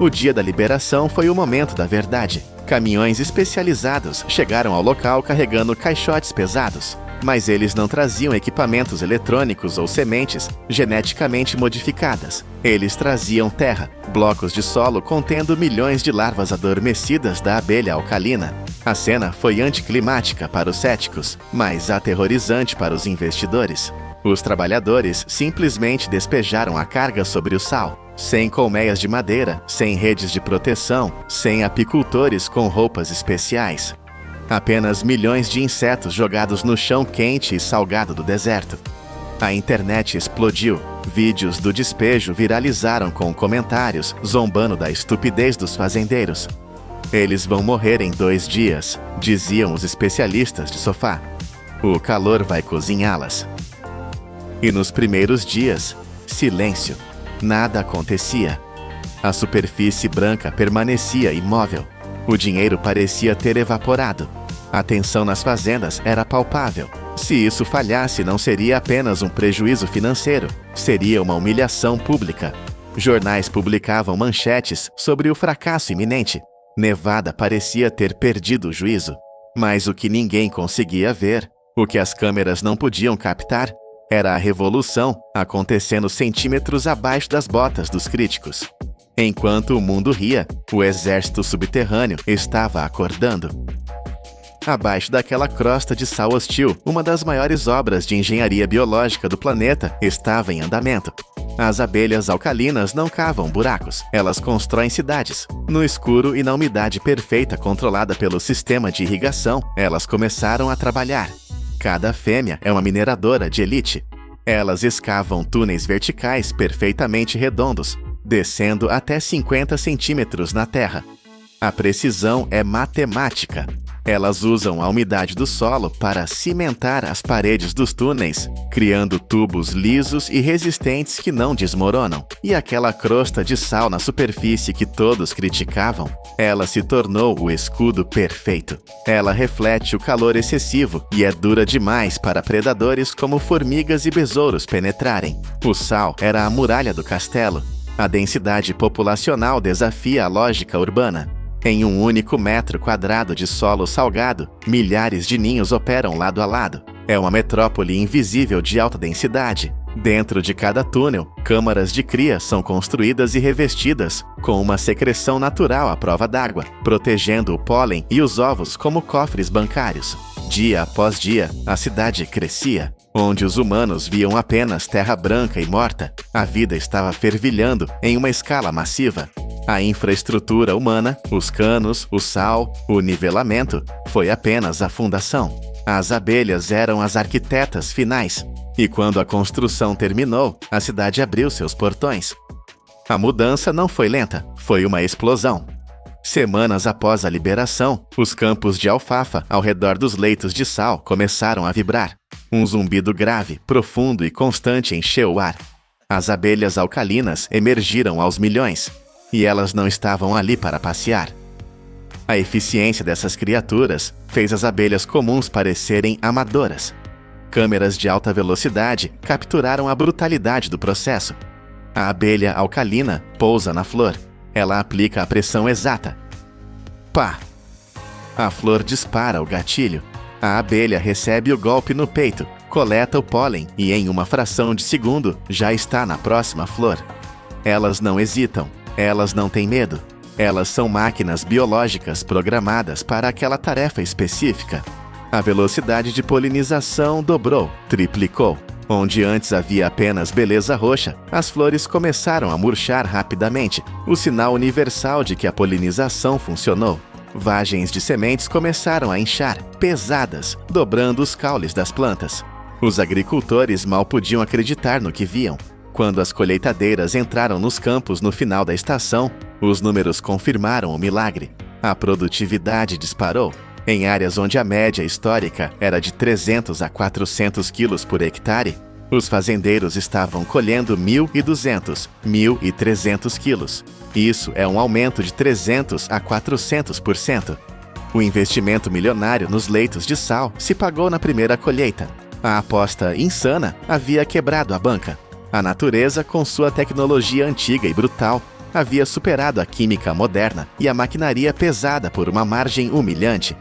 Speaker 1: O dia da liberação foi o momento da verdade. Caminhões especializados chegaram ao local carregando caixotes pesados. Mas eles não traziam equipamentos eletrônicos ou sementes geneticamente modificadas. Eles traziam terra, blocos de solo contendo milhões de larvas adormecidas da abelha alcalina. A cena foi anticlimática para os céticos, mas aterrorizante para os investidores. Os trabalhadores simplesmente despejaram a carga sobre o sal, sem colmeias de madeira, sem redes de proteção, sem apicultores com roupas especiais. Apenas milhões de insetos jogados no chão quente e salgado do deserto. A internet explodiu. Vídeos do despejo viralizaram com comentários zombando da estupidez dos fazendeiros. Eles vão morrer em 2 dias, diziam os especialistas de sofá. O calor vai cozinhá-las. E nos primeiros dias, silêncio. Nada acontecia. A superfície branca permanecia imóvel. O dinheiro parecia ter evaporado. A tensão nas fazendas era palpável. Se isso falhasse, não seria apenas um prejuízo financeiro, seria uma humilhação pública. Jornais publicavam manchetes sobre o fracasso iminente. Nevada parecia ter perdido o juízo. Mas o que ninguém conseguia ver, o que as câmeras não podiam captar, era a revolução acontecendo centímetros abaixo das botas dos críticos. Enquanto o mundo ria, o exército subterrâneo estava acordando. Abaixo daquela crosta de sal hostil, uma das maiores obras de engenharia biológica do planeta estava em andamento. As abelhas alcalinas não cavam buracos, elas constroem cidades. No escuro e na umidade perfeita controlada pelo sistema de irrigação, elas começaram a trabalhar. Cada fêmea é uma mineradora de elite. Elas escavam túneis verticais perfeitamente redondos, descendo até 50 centímetros na terra. A precisão é matemática. Elas usam a umidade do solo para cimentar as paredes dos túneis, criando tubos lisos e resistentes que não desmoronam. E aquela crosta de sal na superfície que todos criticavam, ela se tornou o escudo perfeito. Ela reflete o calor excessivo e é dura demais para predadores como formigas e besouros penetrarem. O sal era a muralha do castelo. A densidade populacional desafia a lógica urbana. Em um único metro quadrado de solo salgado, milhares de ninhos operam lado a lado. É uma metrópole invisível de alta densidade. Dentro de cada túnel, câmaras de cria são construídas e revestidas com uma secreção natural à prova d'água, protegendo o pólen e os ovos como cofres bancários. Dia após dia, a cidade crescia. Onde os humanos viam apenas terra branca e morta, a vida estava fervilhando em uma escala massiva. A infraestrutura humana, os canos, o sal, o nivelamento, foi apenas a fundação. As abelhas eram as arquitetas finais. E quando a construção terminou, a cidade abriu seus portões. A mudança não foi lenta, foi uma explosão. Semanas após a liberação, os campos de alfafa ao redor dos leitos de sal começaram a vibrar. Um zumbido grave, profundo e constante encheu o ar. As abelhas alcalinas emergiram aos milhões. E elas não estavam ali para passear. A eficiência dessas criaturas fez as abelhas comuns parecerem amadoras. Câmeras de alta velocidade capturaram a brutalidade do processo. A abelha alcalina pousa na flor. Ela aplica a pressão exata. Pá! A flor dispara o gatilho. A abelha recebe o golpe no peito, coleta o pólen e em uma fração de segundo já está na próxima flor. Elas não hesitam. Elas não têm medo. Elas são máquinas biológicas programadas para aquela tarefa específica. A velocidade de polinização dobrou, triplicou. Onde antes havia apenas beleza roxa, as flores começaram a murchar rapidamente, o sinal universal de que a polinização funcionou. Vagens de sementes começaram a inchar, pesadas, dobrando os caules das plantas. Os agricultores mal podiam acreditar no que viam. Quando as colheitadeiras entraram nos campos no final da estação, os números confirmaram o milagre. A produtividade disparou. Em áreas onde a média histórica era de 300 a 400 quilos por hectare, os fazendeiros estavam colhendo 1.200, 1.300 quilos. Isso é um aumento de 300 a 400%. O investimento milionário nos leitos de sal se pagou na primeira colheita. A aposta insana havia quebrado a banca. A natureza, com sua tecnologia antiga e brutal, havia superado a química moderna e a maquinaria pesada por uma margem humilhante.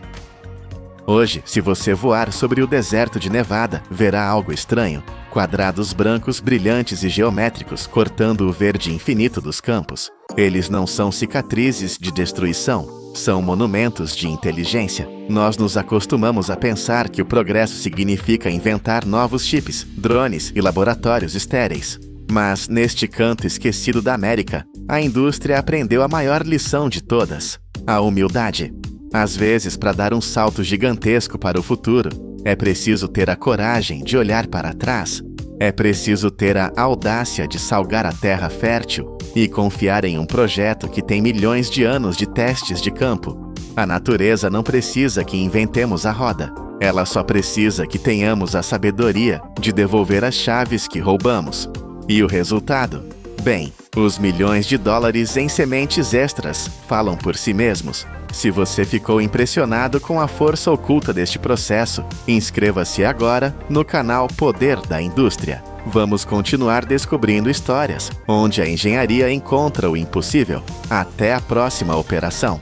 Speaker 1: Hoje, se você voar sobre o deserto de Nevada, verá algo estranho. Quadrados brancos brilhantes e geométricos cortando o verde infinito dos campos. Eles não são cicatrizes de destruição, são monumentos de inteligência. Nós nos acostumamos a pensar que o progresso significa inventar novos chips, drones e laboratórios estéreis. Mas, neste canto esquecido da América, a indústria aprendeu a maior lição de todas: a humildade. Às vezes, para dar um salto gigantesco para o futuro, é preciso ter a coragem de olhar para trás. É preciso ter a audácia de salgar a terra fértil e confiar em um projeto que tem milhões de anos de testes de campo. A natureza não precisa que inventemos a roda. Ela só precisa que tenhamos a sabedoria de devolver as chaves que roubamos. E o resultado? Bem, os milhões de dólares em sementes extras falam por si mesmos. Se você ficou impressionado com a força oculta deste processo, inscreva-se agora no canal Poder da Indústria. Vamos continuar descobrindo histórias onde a engenharia encontra o impossível. Até a próxima operação.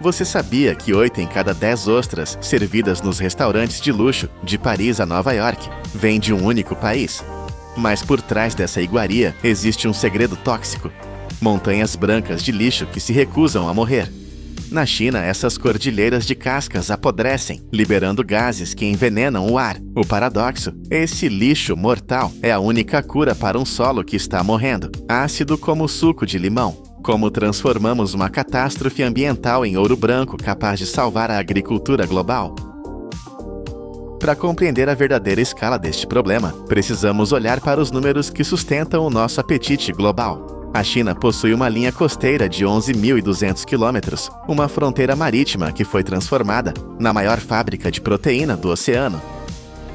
Speaker 1: Você sabia que 8 em cada 10 ostras servidas nos restaurantes de luxo, de Paris a Nova York, vêm de um único país? Mas por trás dessa iguaria existe um segredo tóxico: montanhas brancas de lixo que se recusam a morrer. Na China, essas cordilheiras de cascas apodrecem, liberando gases que envenenam o ar. O paradoxo: esse lixo mortal é a única cura para um solo que está morrendo, ácido como o suco de limão. Como transformamos uma catástrofe ambiental em ouro branco capaz de salvar a agricultura global? Para compreender a verdadeira escala deste problema, precisamos olhar para os números que sustentam o nosso apetite global. A China possui uma linha costeira de 11.200 quilômetros, uma fronteira marítima que foi transformada na maior fábrica de proteína do oceano.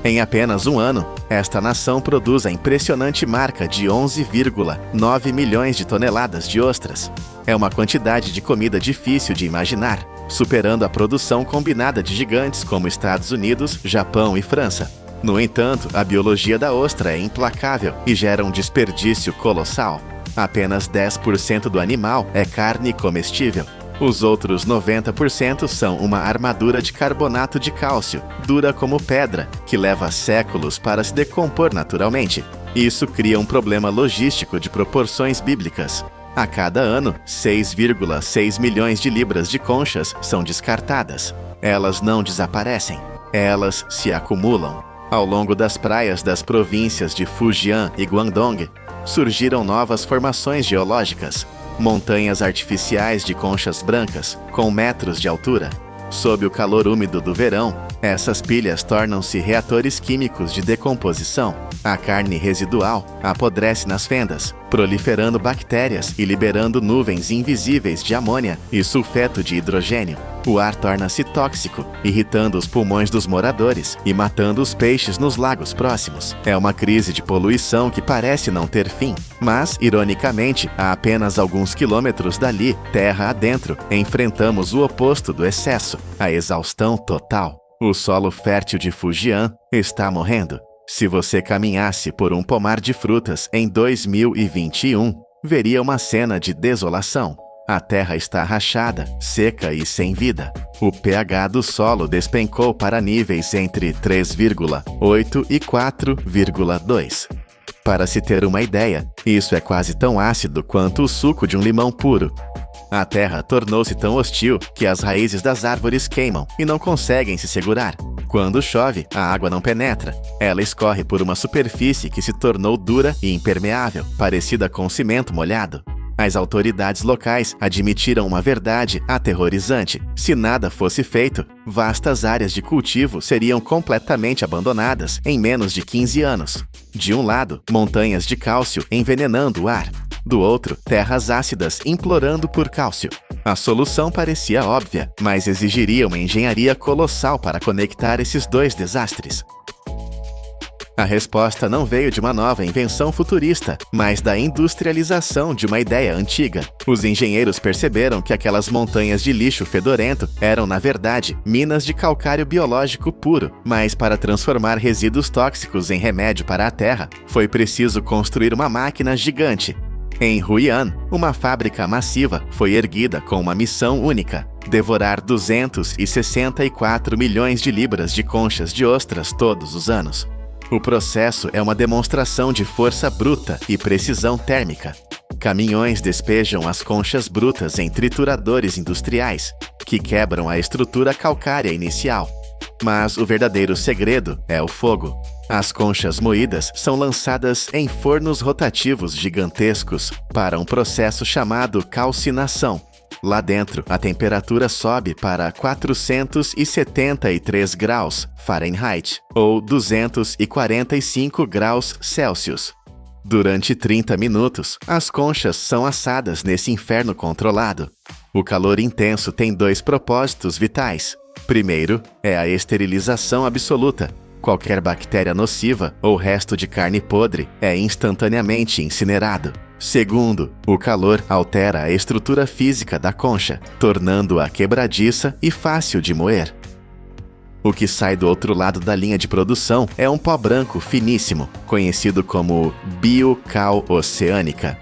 Speaker 1: Em apenas um ano, esta nação produz a impressionante marca de 11,9 milhões de toneladas de ostras. É uma quantidade de comida difícil de imaginar, superando a produção combinada de gigantes como Estados Unidos, Japão e França. No entanto, a biologia da ostra é implacável e gera um desperdício colossal. Apenas 10% do animal é carne comestível. Os outros 90% são uma armadura de carbonato de cálcio, dura como pedra, que leva séculos para se decompor naturalmente. Isso cria um problema logístico de proporções bíblicas. A cada ano, 6,6 milhões de libras de conchas são descartadas. Elas não desaparecem, elas se acumulam. Ao longo das praias das províncias de Fujian e Guangdong, surgiram novas formações geológicas, montanhas artificiais de conchas brancas, com metros de altura. Sob o calor úmido do verão, essas pilhas tornam-se reatores químicos de decomposição. A carne residual apodrece nas fendas, proliferando bactérias e liberando nuvens invisíveis de amônia e sulfeto de hidrogênio. O ar torna-se tóxico, irritando os pulmões dos moradores e matando os peixes nos lagos próximos. É uma crise de poluição que parece não ter fim. Mas, ironicamente, a apenas alguns quilômetros dali, terra adentro, enfrentamos o oposto do excesso, a exaustão total. O solo fértil de Fujian está morrendo. Se você caminhasse por um pomar de frutas em 2021, veria uma cena de desolação. A terra está rachada, seca e sem vida. O pH do solo despencou para níveis entre 3,8 e 4,2. Para se ter uma ideia, isso é quase tão ácido quanto o suco de um limão puro. A terra tornou-se tão hostil que as raízes das árvores queimam e não conseguem se segurar. Quando chove, a água não penetra. Ela escorre por uma superfície que se tornou dura e impermeável, parecida com cimento molhado. As autoridades locais admitiram uma verdade aterrorizante. Se nada fosse feito, vastas áreas de cultivo seriam completamente abandonadas em menos de 15 anos. De um lado, montanhas de cálcio envenenando o ar. Do outro, terras ácidas implorando por cálcio. A solução parecia óbvia, mas exigiria uma engenharia colossal para conectar esses dois desastres. A resposta não veio de uma nova invenção futurista, mas da industrialização de uma ideia antiga. Os engenheiros perceberam que aquelas montanhas de lixo fedorento eram, na verdade, minas de calcário biológico puro, mas para transformar resíduos tóxicos em remédio para a terra, foi preciso construir uma máquina gigante. Em Hui'an, uma fábrica massiva foi erguida com uma missão única: devorar 264 milhões de libras de conchas de ostras todos os anos. O processo é uma demonstração de força bruta e precisão térmica. Caminhões despejam as conchas brutas em trituradores industriais, que quebram a estrutura calcária inicial. Mas o verdadeiro segredo é o fogo. As conchas moídas são lançadas em fornos rotativos gigantescos para um processo chamado calcinação. Lá dentro, a temperatura sobe para 473 graus Fahrenheit, ou 245 graus Celsius. Durante 30 minutos, as conchas são assadas nesse inferno controlado. O calor intenso tem dois propósitos vitais. Primeiro, é a esterilização absoluta. Qualquer bactéria nociva ou resto de carne podre é instantaneamente incinerado. Segundo, o calor altera a estrutura física da concha, tornando-a quebradiça e fácil de moer. O que sai do outro lado da linha de produção é um pó branco finíssimo, conhecido como biocal oceânica.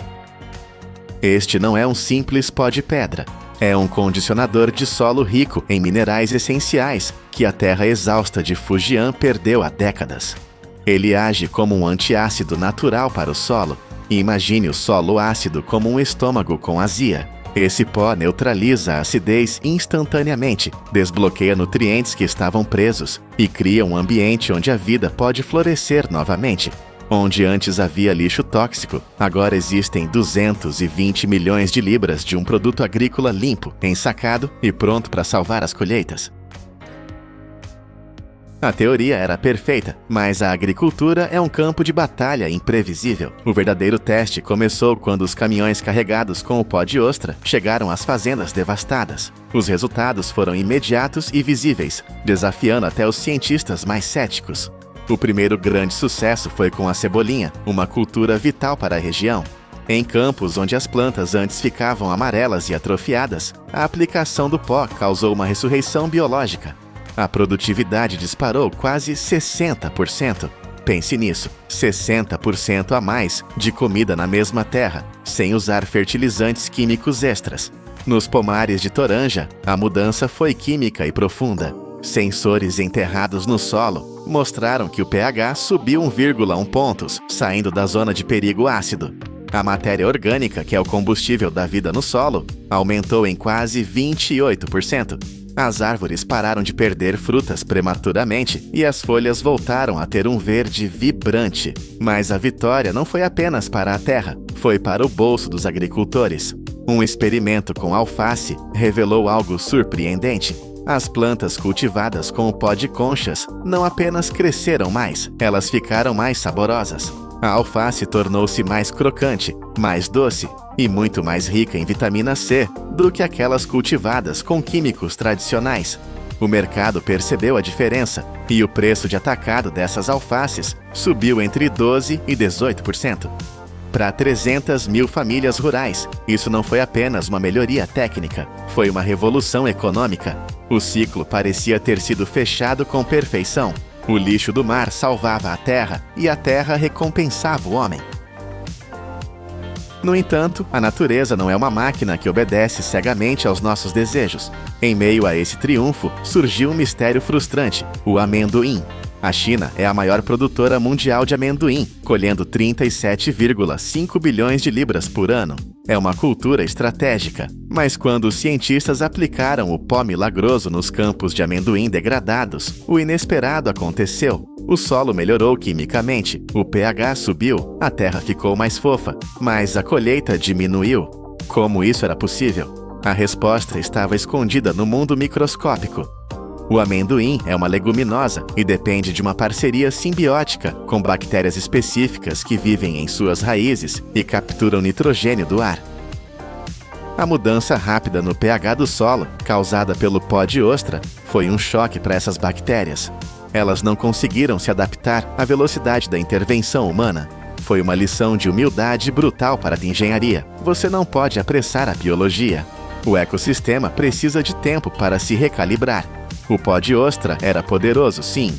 Speaker 1: Este não é um simples pó de pedra. É um condicionador de solo rico em minerais essenciais que a terra exausta de Fujian perdeu há décadas. Ele age como um antiácido natural para o solo. Imagine o solo ácido como um estômago com azia. Esse pó neutraliza a acidez instantaneamente, desbloqueia nutrientes que estavam presos e cria um ambiente onde a vida pode florescer novamente. Onde antes havia lixo tóxico, agora existem 220 milhões de libras de um produto agrícola limpo, ensacado e pronto para salvar as colheitas. A teoria era perfeita, mas a agricultura é um campo de batalha imprevisível. O verdadeiro teste começou quando os caminhões carregados com o pó de ostra chegaram às fazendas devastadas. Os resultados foram imediatos e visíveis, desafiando até os cientistas mais céticos. O primeiro grande sucesso foi com a cebolinha, uma cultura vital para a região. Em campos onde as plantas antes ficavam amarelas e atrofiadas, a aplicação do pó causou uma ressurreição biológica. A produtividade disparou quase 60%. Pense nisso, 60% a mais de comida na mesma terra, sem usar fertilizantes químicos extras. Nos pomares de Toranja, a mudança foi química e profunda. Sensores enterrados no solo mostraram que o pH subiu 1,1 pontos, saindo da zona de perigo ácido. A matéria orgânica, que é o combustível da vida no solo, aumentou em quase 28%. As árvores pararam de perder frutas prematuramente e as folhas voltaram a ter um verde vibrante. Mas a vitória não foi apenas para a terra, foi para o bolso dos agricultores. Um experimento com alface revelou algo surpreendente. As plantas cultivadas com o pó de conchas não apenas cresceram mais, elas ficaram mais saborosas. A alface tornou-se mais crocante, mais doce e muito mais rica em vitamina C do que aquelas cultivadas com químicos tradicionais. O mercado percebeu a diferença e o preço de atacado dessas alfaces subiu entre 12% e 18%. Para 300 mil famílias rurais, isso não foi apenas uma melhoria técnica, foi uma revolução econômica. O ciclo parecia ter sido fechado com perfeição. O lixo do mar salvava a terra e a terra recompensava o homem. No entanto, a natureza não é uma máquina que obedece cegamente aos nossos desejos. Em meio a esse triunfo, surgiu um mistério frustrante: o amendoim. A China é a maior produtora mundial de amendoim, colhendo 37,5 bilhões de libras por ano. É uma cultura estratégica. Mas quando os cientistas aplicaram o pó milagroso nos campos de amendoim degradados, o inesperado aconteceu. O solo melhorou quimicamente, o pH subiu, a terra ficou mais fofa, mas a colheita diminuiu. Como isso era possível? A resposta estava escondida no mundo microscópico. O amendoim é uma leguminosa e depende de uma parceria simbiótica com bactérias específicas que vivem em suas raízes e capturam nitrogênio do ar. A mudança rápida no pH do solo, causada pelo pó de ostra, foi um choque para essas bactérias. Elas não conseguiram se adaptar à velocidade da intervenção humana. Foi uma lição de humildade brutal para a engenharia. Você não pode apressar a biologia. O ecossistema precisa de tempo para se recalibrar. O pó de ostra era poderoso, sim,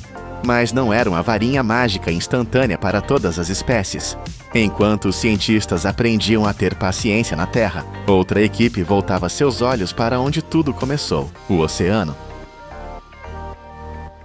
Speaker 1: mas não era uma varinha mágica instantânea para todas as espécies. Enquanto os cientistas aprendiam a ter paciência na Terra, outra equipe voltava seus olhos para onde tudo começou, o oceano.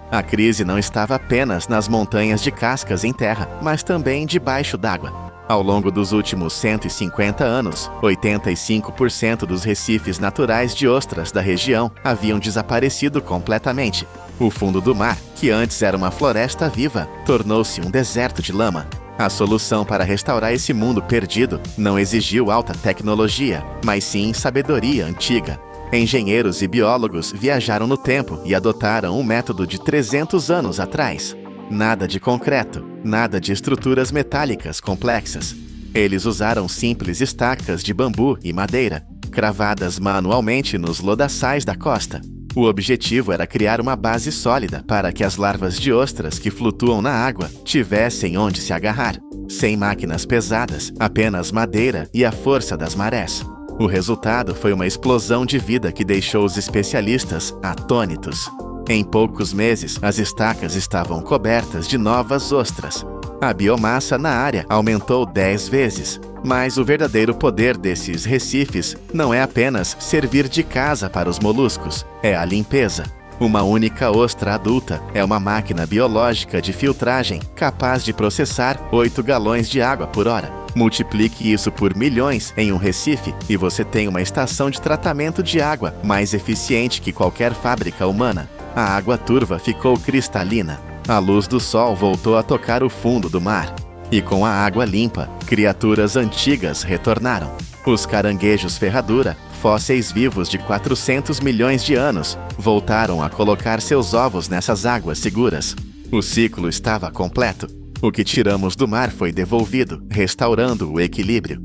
Speaker 1: A crise não estava apenas nas montanhas de cascas em terra, mas também debaixo d'água. Ao longo dos últimos 150 anos, 85% dos recifes naturais de ostras da região haviam desaparecido completamente. O fundo do mar, que antes era uma floresta viva, tornou-se um deserto de lama. A solução para restaurar esse mundo perdido não exigiu alta tecnologia, mas sim sabedoria antiga. Engenheiros e biólogos viajaram no tempo e adotaram um método de 300 anos atrás. Nada de concreto, nada de estruturas metálicas complexas. Eles usaram simples estacas de bambu e madeira, cravadas manualmente nos lodaçais da costa. O objetivo era criar uma base sólida para que as larvas de ostras que flutuam na água tivessem onde se agarrar. Sem máquinas pesadas, apenas madeira e a força das marés. O resultado foi uma explosão de vida que deixou os especialistas atônitos. Em poucos meses, as estacas estavam cobertas de novas ostras. A biomassa na área aumentou 10 vezes. Mas o verdadeiro poder desses recifes não é apenas servir de casa para os moluscos, é a limpeza. Uma única ostra adulta é uma máquina biológica de filtragem capaz de processar 8 galões de água por hora. Multiplique isso por milhões em um recife e você tem uma estação de tratamento de água mais eficiente que qualquer fábrica humana. A água turva ficou cristalina. A luz do sol voltou a tocar o fundo do mar. E com a água limpa, criaturas antigas retornaram. Os caranguejos ferradura, fósseis vivos de 400 milhões de anos, voltaram a colocar seus ovos nessas águas seguras. O ciclo estava completo. O que tiramos do mar foi devolvido, restaurando o equilíbrio.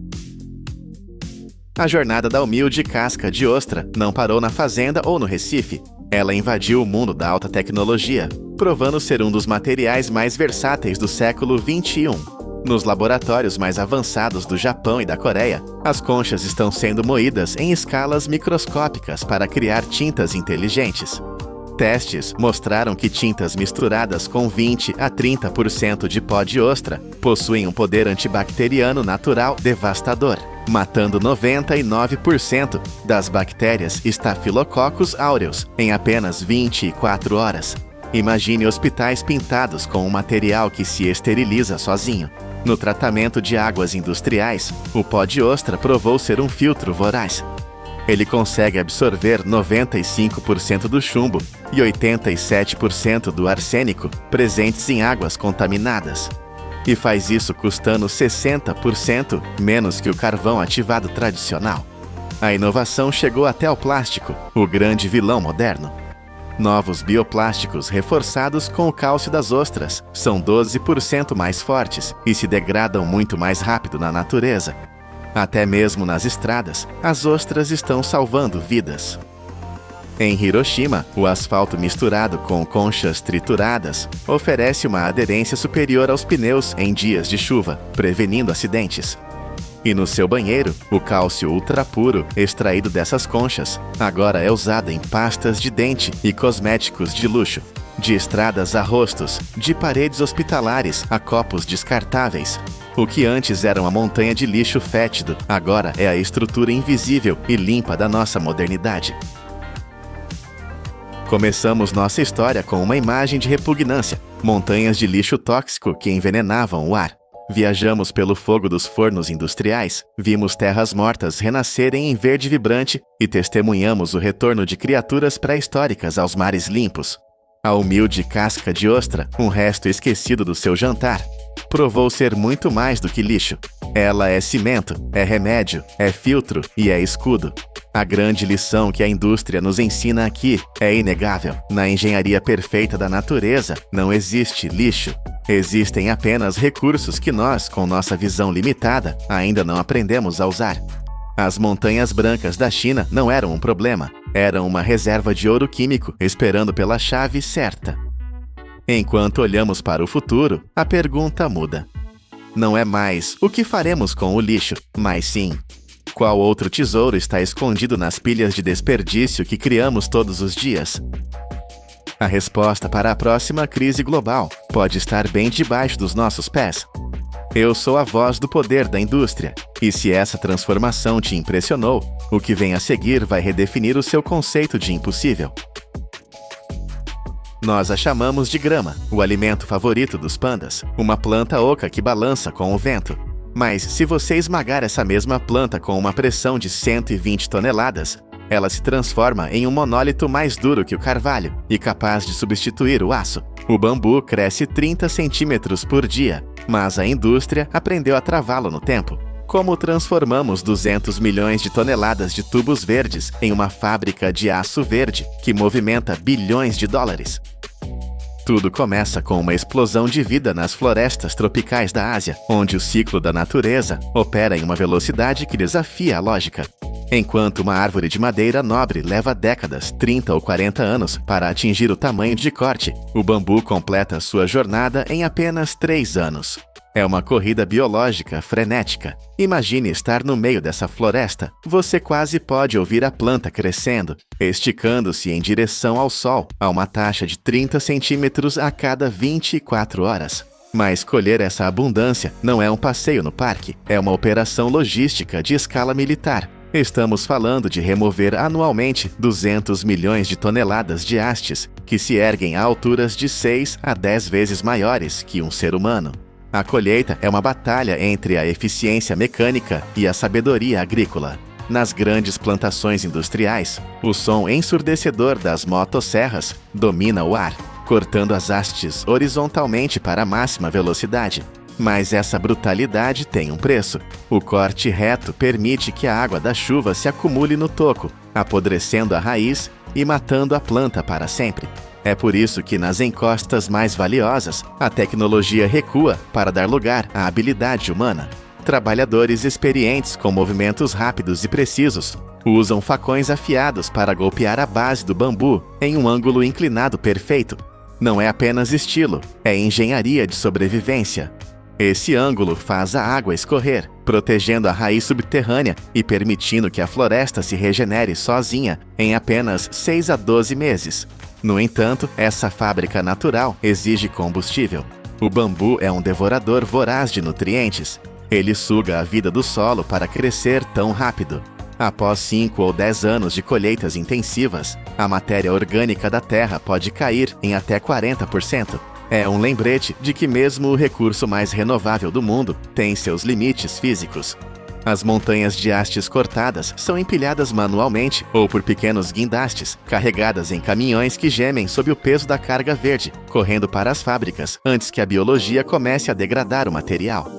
Speaker 1: A jornada da humilde casca de ostra não parou na fazenda ou no Recife. Ela invadiu o mundo da alta tecnologia, provando ser um dos materiais mais versáteis do século XXI. Nos laboratórios mais avançados do Japão e da Coreia, as conchas estão sendo moídas em escalas microscópicas para criar tintas inteligentes. Testes mostraram que tintas misturadas com 20 a 30% de pó de ostra possuem um poder antibacteriano natural devastador, matando 99% das bactérias Staphylococcus aureus em apenas 24 horas. Imagine hospitais pintados com um material que se esteriliza sozinho. No tratamento de águas industriais, o pó de ostra provou ser um filtro voraz. Ele consegue absorver 95% do chumbo e 87% do arsênico presentes em águas contaminadas. E faz isso custando 60% menos que o carvão ativado tradicional. A inovação chegou até o plástico, o grande vilão moderno. Novos bioplásticos reforçados com o cálcio das ostras são 12% mais fortes e se degradam muito mais rápido na natureza. Até mesmo nas estradas, as ostras estão salvando vidas. Em Hiroshima, o asfalto misturado com conchas trituradas oferece uma aderência superior aos pneus em dias de chuva, prevenindo acidentes. E no seu banheiro, o cálcio ultra puro, extraído dessas conchas, agora é usado em pastas de dente e cosméticos de luxo. De estradas a rostos, de paredes hospitalares a copos descartáveis. O que antes era uma montanha de lixo fétido, agora é a estrutura invisível e limpa da nossa modernidade. Começamos nossa história com uma imagem de repugnância, montanhas de lixo tóxico que envenenavam o ar. Viajamos pelo fogo dos fornos industriais, vimos terras mortas renascerem em verde vibrante e testemunhamos o retorno de criaturas pré-históricas aos mares limpos. A humilde casca de ostra, um resto esquecido do seu jantar, provou ser muito mais do que lixo. Ela é cimento, é remédio, é filtro e é escudo. A grande lição que a indústria nos ensina aqui é inegável. Na engenharia perfeita da natureza, não existe lixo. Existem apenas recursos que nós, com nossa visão limitada, ainda não aprendemos a usar. As montanhas brancas da China não eram um problema, eram uma reserva de ouro químico esperando pela chave certa. Enquanto olhamos para o futuro, a pergunta muda. Não é mais o que faremos com o lixo, mas sim, qual outro tesouro está escondido nas pilhas de desperdício que criamos todos os dias? A resposta para a próxima crise global pode estar bem debaixo dos nossos pés. Eu sou a voz do poder da indústria, e se essa transformação te impressionou, o que vem a seguir vai redefinir o seu conceito de impossível. Nós a chamamos de grama, o alimento favorito dos pandas, uma planta oca que balança com o vento. Mas se você esmagar essa mesma planta com uma pressão de 120 toneladas, ela se transforma em um monólito mais duro que o carvalho e capaz de substituir o aço. O bambu cresce 30 centímetros por dia, mas a indústria aprendeu a travá-lo no tempo. Como transformamos 200 milhões de toneladas de tubos verdes em uma fábrica de aço verde que movimenta bilhões de dólares? Tudo começa com uma explosão de vida nas florestas tropicais da Ásia, onde o ciclo da natureza opera em uma velocidade que desafia a lógica. Enquanto uma árvore de madeira nobre leva décadas, 30 ou 40 anos, para atingir o tamanho de corte, o bambu completa sua jornada em apenas 3 anos. É uma corrida biológica frenética. Imagine estar no meio dessa floresta. Você quase pode ouvir a planta crescendo, esticando-se em direção ao sol, a uma taxa de 30 centímetros a cada 24 horas. Mas colher essa abundância não é um passeio no parque, é uma operação logística de escala militar. Estamos falando de remover anualmente 200 milhões de toneladas de hastes, que se erguem a alturas de 6 a 10 vezes maiores que um ser humano. A colheita é uma batalha entre a eficiência mecânica e a sabedoria agrícola. Nas grandes plantações industriais, o som ensurdecedor das motosserras domina o ar, cortando as hastes horizontalmente para a máxima velocidade. Mas essa brutalidade tem um preço. O corte reto permite que a água da chuva se acumule no toco, apodrecendo a raiz e matando a planta para sempre. É por isso que nas encostas mais valiosas, a tecnologia recua para dar lugar à habilidade humana. Trabalhadores experientes com movimentos rápidos e precisos usam facões afiados para golpear a base do bambu em um ângulo inclinado perfeito. Não é apenas estilo, é engenharia de sobrevivência. Esse ângulo faz a água escorrer, protegendo a raiz subterrânea e permitindo que a floresta se regenere sozinha em apenas 6 a 12 meses. No entanto, essa fábrica natural exige combustível. O bambu é um devorador voraz de nutrientes. Ele suga a vida do solo para crescer tão rápido. Após 5 ou 10 anos de colheitas intensivas, a matéria orgânica da terra pode cair em até 40%. É um lembrete de que mesmo o recurso mais renovável do mundo tem seus limites físicos. As montanhas de hastes cortadas são empilhadas manualmente ou por pequenos guindastes, carregadas em caminhões que gemem sob o peso da carga verde, correndo para as fábricas antes que a biologia comece a degradar o material.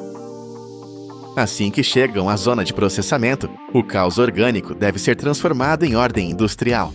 Speaker 1: Assim que chegam à zona de processamento, o caos orgânico deve ser transformado em ordem industrial.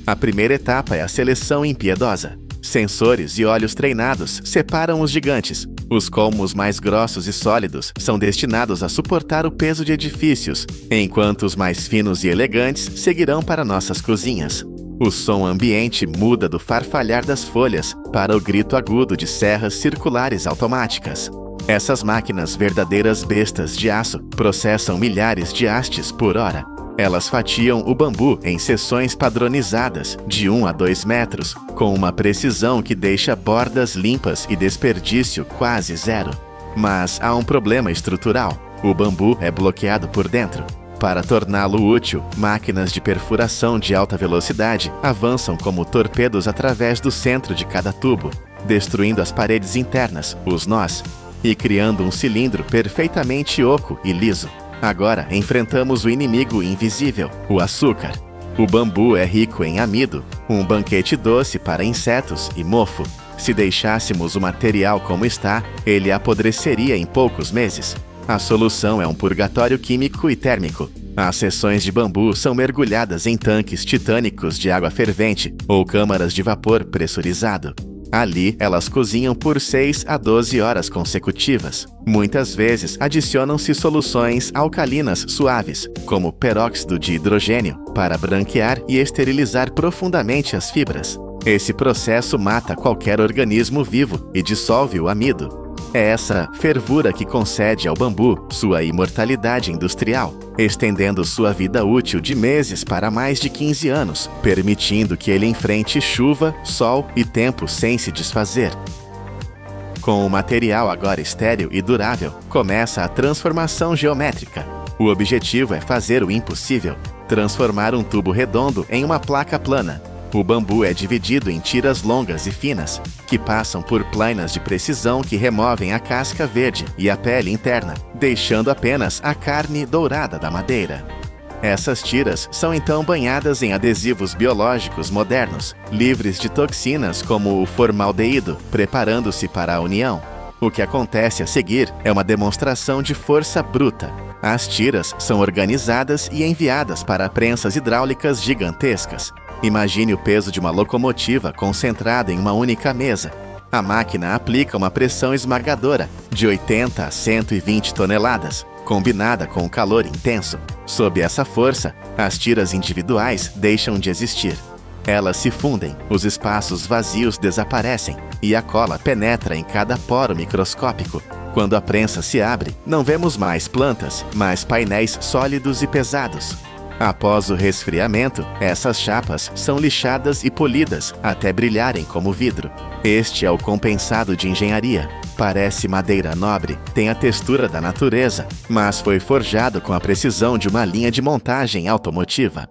Speaker 1: A primeira etapa é a seleção impiedosa. Sensores e olhos treinados separam os gigantes. Os colmos mais grossos e sólidos são destinados a suportar o peso de edifícios, enquanto os mais finos e elegantes seguirão para nossas cozinhas. O som ambiente muda do farfalhar das folhas para o grito agudo de serras circulares automáticas. Essas máquinas, verdadeiras bestas de aço, processam milhares de hastes por hora. Elas fatiam o bambu em seções padronizadas de 1 a 2 metros, com uma precisão que deixa bordas limpas e desperdício quase zero. Mas há um problema estrutural. O bambu é bloqueado por dentro. Para torná-lo útil, máquinas de perfuração de alta velocidade avançam como torpedos através do centro de cada tubo, destruindo as paredes internas, os nós, e criando um cilindro perfeitamente oco e liso. Agora enfrentamos o inimigo invisível, o açúcar. O bambu é rico em amido, um banquete doce para insetos e mofo. Se deixássemos o material como está, ele apodreceria em poucos meses. A solução é um purgatório químico e térmico. As seções de bambu são mergulhadas em tanques titânicos de água fervente ou câmaras de vapor pressurizado. Ali, elas cozinham por 6 a 12 horas consecutivas. Muitas vezes, adicionam-se soluções alcalinas suaves, como peróxido de hidrogênio, para branquear e esterilizar profundamente as fibras. Esse processo mata qualquer organismo vivo e dissolve o amido. É essa fervura que concede ao bambu sua imortalidade industrial, estendendo sua vida útil de meses para mais de 15 anos, permitindo que ele enfrente chuva, sol e tempo sem se desfazer. Com o material agora estéril e durável, começa a transformação geométrica. O objetivo é fazer o impossível: transformar um tubo redondo em uma placa plana. O bambu é dividido em tiras longas e finas, que passam por plainas de precisão que removem a casca verde e a pele interna, deixando apenas a carne dourada da madeira. Essas tiras são então banhadas em adesivos biológicos modernos, livres de toxinas como o formaldeído, preparando-se para a união. O que acontece a seguir é uma demonstração de força bruta. As tiras são organizadas e enviadas para prensas hidráulicas gigantescas. Imagine o peso de uma locomotiva concentrada em uma única mesa. A máquina aplica uma pressão esmagadora, de 80 a 120 toneladas, combinada com o calor intenso. Sob essa força, as tiras individuais deixam de existir. Elas se fundem, os espaços vazios desaparecem e a cola penetra em cada poro microscópico. Quando a prensa se abre, não vemos mais plantas, mas painéis sólidos e pesados. Após o resfriamento, essas chapas são lixadas e polidas até brilharem como vidro. Este é o compensado de engenharia. Parece madeira nobre, tem a textura da natureza, mas foi forjado com a precisão de uma linha de montagem automotiva.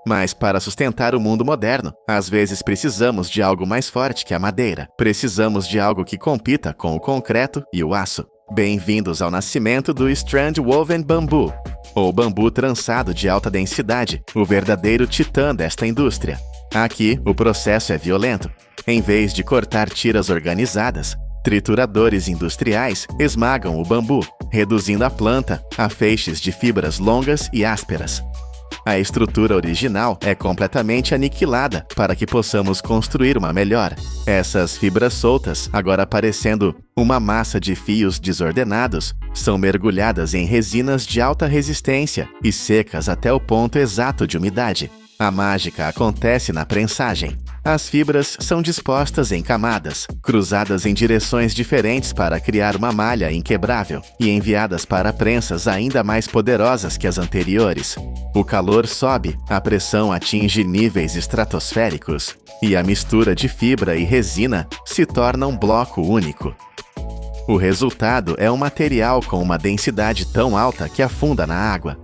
Speaker 1: Mas para sustentar o mundo moderno, às vezes precisamos de algo mais forte que a madeira. Precisamos de algo que compita com o concreto e o aço. Bem-vindos ao nascimento do Strand Woven Bamboo, ou bambu trançado de alta densidade, o verdadeiro titã desta indústria. Aqui, o processo é violento. Em vez de cortar tiras organizadas, trituradores industriais esmagam o bambu, reduzindo a planta a feixes de fibras longas e ásperas. A estrutura original é completamente aniquilada para que possamos construir uma melhor. Essas fibras soltas, agora parecendo uma massa de fios desordenados, são mergulhadas em resinas de alta resistência e secas até o ponto exato de umidade. A mágica acontece na prensagem. As fibras são dispostas em camadas, cruzadas em direções diferentes para criar uma malha inquebrável e enviadas para prensas ainda mais poderosas que as anteriores. O calor sobe, a pressão atinge níveis estratosféricos e a mistura de fibra e resina se torna um bloco único. O resultado é um material com uma densidade tão alta que afunda na água.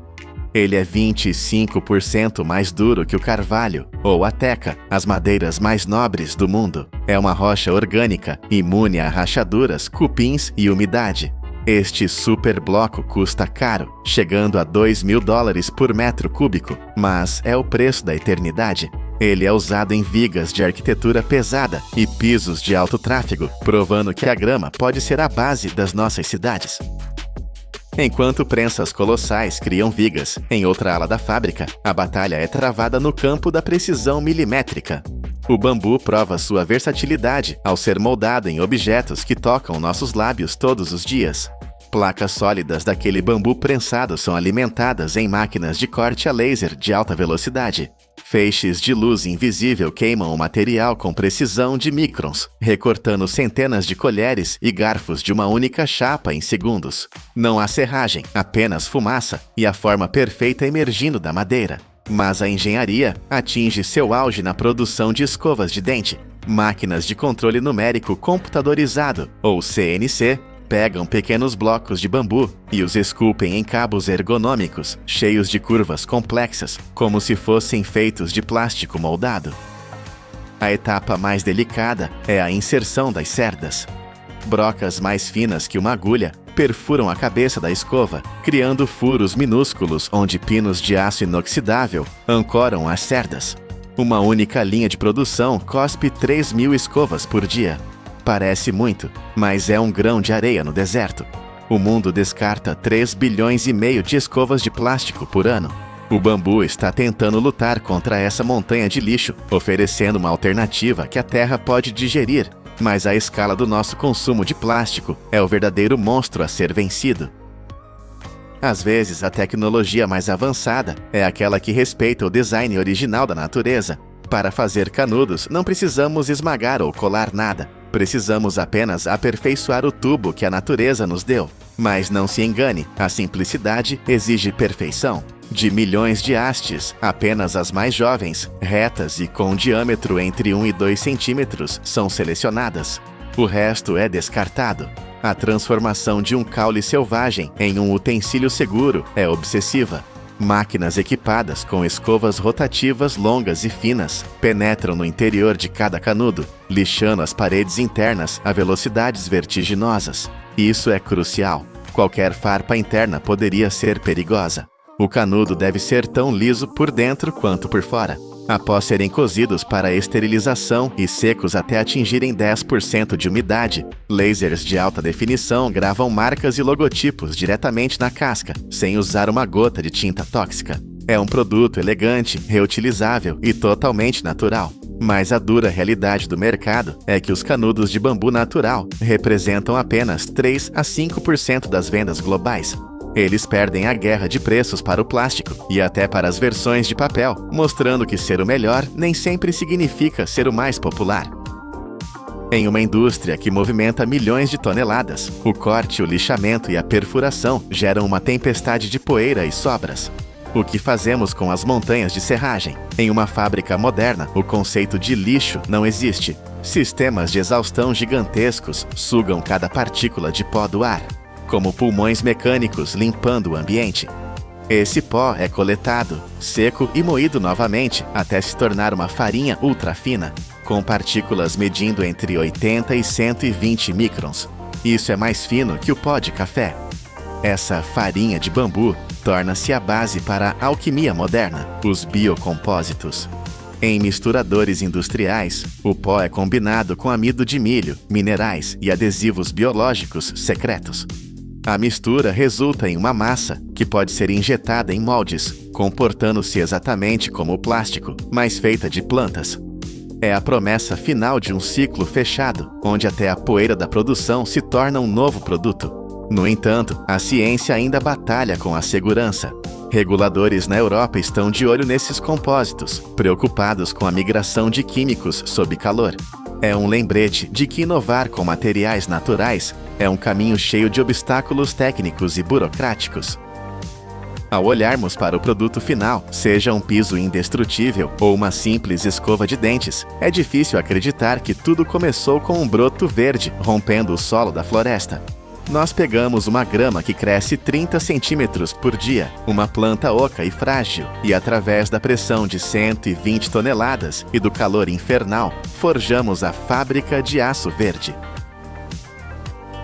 Speaker 1: Ele é 25% mais duro que o carvalho, ou a teca, as madeiras mais nobres do mundo. É uma rocha orgânica, imune a rachaduras, cupins e umidade. Este superbloco custa caro, chegando a $2.000 por metro cúbico, mas é o preço da eternidade. Ele é usado em vigas de arquitetura pesada e pisos de alto tráfego, provando que a grama pode ser a base das nossas cidades. Enquanto prensas colossais criam vigas em outra ala da fábrica, a batalha é travada no campo da precisão milimétrica. O bambu prova sua versatilidade ao ser moldado em objetos que tocam nossos lábios todos os dias. Placas sólidas daquele bambu prensado são alimentadas em máquinas de corte a laser de alta velocidade. Feixes de luz invisível queimam o material com precisão de microns, recortando centenas de colheres e garfos de uma única chapa em segundos. Não há serragem, apenas fumaça e a forma perfeita emergindo da madeira. Mas a engenharia atinge seu auge na produção de escovas de dente. Máquinas de controle numérico computadorizado, ou CNC, pegam pequenos blocos de bambu e os esculpem em cabos ergonômicos, cheios de curvas complexas, como se fossem feitos de plástico moldado. A etapa mais delicada é a inserção das cerdas. Brocas mais finas que uma agulha perfuram a cabeça da escova, criando furos minúsculos onde pinos de aço inoxidável ancoram as cerdas. Uma única linha de produção cospe 3.000 escovas por dia. Parece muito, mas é um grão de areia no deserto. O mundo descarta 3,5 bilhões de escovas de plástico por ano. O bambu está tentando lutar contra essa montanha de lixo, oferecendo uma alternativa que a Terra pode digerir, mas a escala do nosso consumo de plástico é o verdadeiro monstro a ser vencido. Às vezes, a tecnologia mais avançada é aquela que respeita o design original da natureza. Para fazer canudos, não precisamos esmagar ou colar nada. Precisamos apenas aperfeiçoar o tubo que a natureza nos deu. Mas não se engane, a simplicidade exige perfeição. De milhões de hastes, apenas as mais jovens, retas e com diâmetro entre 1 e 2 centímetros são selecionadas. O resto é descartado. A transformação de um caule selvagem em um utensílio seguro é obsessiva. Máquinas equipadas com escovas rotativas longas e finas penetram no interior de cada canudo, lixando as paredes internas a velocidades vertiginosas. Isso é crucial. Qualquer farpa interna poderia ser perigosa. O canudo deve ser tão liso por dentro quanto por fora. Após serem cozidos para esterilização e secos até atingirem 10% de umidade, lasers de alta definição gravam marcas e logotipos diretamente na casca, sem usar uma gota de tinta tóxica. É um produto elegante, reutilizável e totalmente natural. Mas a dura realidade do mercado é que os canudos de bambu natural representam apenas 3 a 5% das vendas globais. Eles perdem a guerra de preços para o plástico e até para as versões de papel, mostrando que ser o melhor nem sempre significa ser o mais popular. Em uma indústria que movimenta milhões de toneladas, o corte, o lixamento e a perfuração geram uma tempestade de poeira e sobras. O que fazemos com as montanhas de serragem? Em uma fábrica moderna, o conceito de lixo não existe. Sistemas de exaustão gigantescos sugam cada partícula de pó do ar, como pulmões mecânicos limpando o ambiente. Esse pó é coletado, seco e moído novamente até se tornar uma farinha ultra fina, com partículas medindo entre 80 e 120 microns. Isso é mais fino que o pó de café. Essa farinha de bambu torna-se a base para a alquimia moderna, os biocompósitos. Em misturadores industriais, o pó é combinado com amido de milho, minerais e adesivos biológicos secretos. A mistura resulta em uma massa que pode ser injetada em moldes, comportando-se exatamente como o plástico, mas feita de plantas. É a promessa final de um ciclo fechado, onde até a poeira da produção se torna um novo produto. No entanto, a ciência ainda batalha com a segurança. Reguladores na Europa estão de olho nesses compósitos, preocupados com a migração de químicos sob calor. É um lembrete de que inovar com materiais naturais é um caminho cheio de obstáculos técnicos e burocráticos. Ao olharmos para o produto final, seja um piso indestrutível ou uma simples escova de dentes, é difícil acreditar que tudo começou com um broto verde rompendo o solo da floresta. Nós pegamos uma grama que cresce 30 centímetros por dia, uma planta oca e frágil, e através da pressão de 120 toneladas e do calor infernal, forjamos a fábrica de aço verde.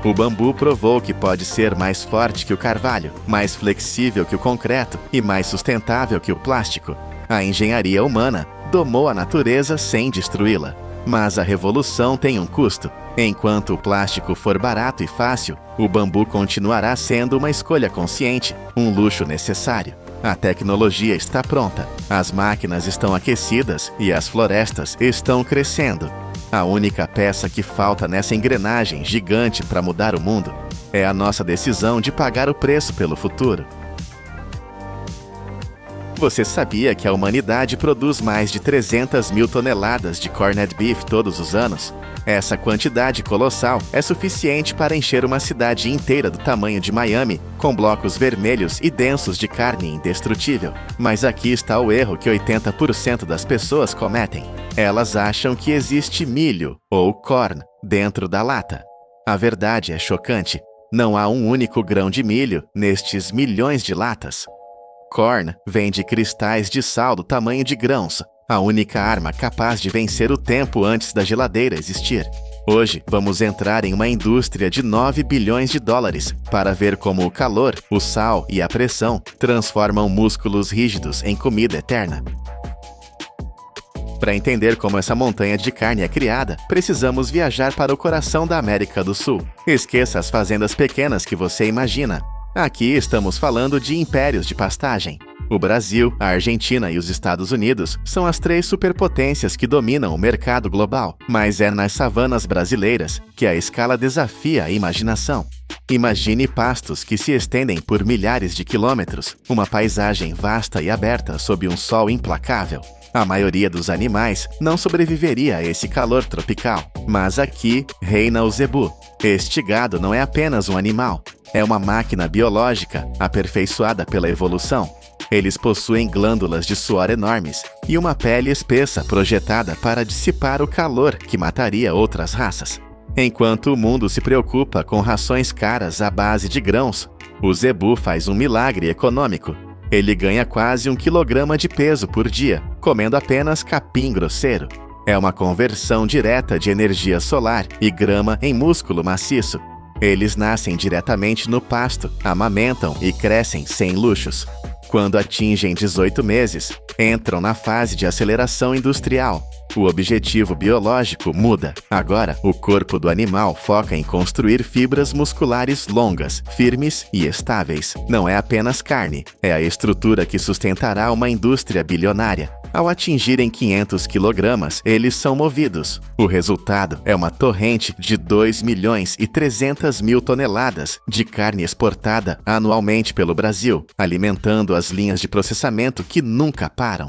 Speaker 1: O bambu provou que pode ser mais forte que o carvalho, mais flexível que o concreto e mais sustentável que o plástico. A engenharia humana domou a natureza sem destruí-la. Mas a revolução tem um custo. Enquanto o plástico for barato e fácil, o bambu continuará sendo uma escolha consciente, um luxo necessário. A tecnologia está pronta, as máquinas estão aquecidas e as florestas estão crescendo. A única peça que falta nessa engrenagem gigante para mudar o mundo é a nossa decisão de pagar o preço pelo futuro. Você sabia que a humanidade produz mais de 300 mil toneladas de corned beef todos os anos? Essa quantidade colossal é suficiente para encher uma cidade inteira do tamanho de Miami, com blocos vermelhos e densos de carne indestrutível. Mas aqui está o erro que 80% das pessoas cometem. Elas acham que existe milho, ou corn, dentro da lata. A verdade é chocante. Não há um único grão de milho nestes milhões de latas. Corn vem de cristais de sal do tamanho de grãos, a única arma capaz de vencer o tempo antes da geladeira existir. Hoje, vamos entrar em uma indústria de 9 bilhões de dólares para ver como o calor, o sal e a pressão transformam músculos rígidos em comida eterna. Para entender como essa montanha de carne é criada, precisamos viajar para o coração da América do Sul. Esqueça as fazendas pequenas que você imagina. Aqui estamos falando de impérios de pastagem. O Brasil, a Argentina e os Estados Unidos são as 3 superpotências que dominam o mercado global, mas é nas savanas brasileiras que a escala desafia a imaginação. Imagine pastos que se estendem por milhares de quilômetros, uma paisagem vasta e aberta sob um sol implacável. A maioria dos animais não sobreviveria a esse calor tropical, mas aqui reina o zebu. Este gado não é apenas um animal, é uma máquina biológica aperfeiçoada pela evolução. Eles possuem glândulas de suor enormes e uma pele espessa projetada para dissipar o calor que mataria outras raças. Enquanto o mundo se preocupa com rações caras à base de grãos, o zebu faz um milagre econômico. Ele ganha quase 1 quilograma de peso por dia, comendo apenas capim grosseiro. É uma conversão direta de energia solar e grama em músculo maciço. Eles nascem diretamente no pasto, amamentam e crescem sem luxos. Quando atingem 18 meses, entram na fase de aceleração industrial. O objetivo biológico muda. Agora, o corpo do animal foca em construir fibras musculares longas, firmes e estáveis. Não é apenas carne, é a estrutura que sustentará uma indústria bilionária. Ao atingirem 500 quilogramas, eles são movidos. O resultado é uma torrente de 2.300.000 toneladas de carne exportada anualmente pelo Brasil, alimentando as linhas de processamento que nunca param.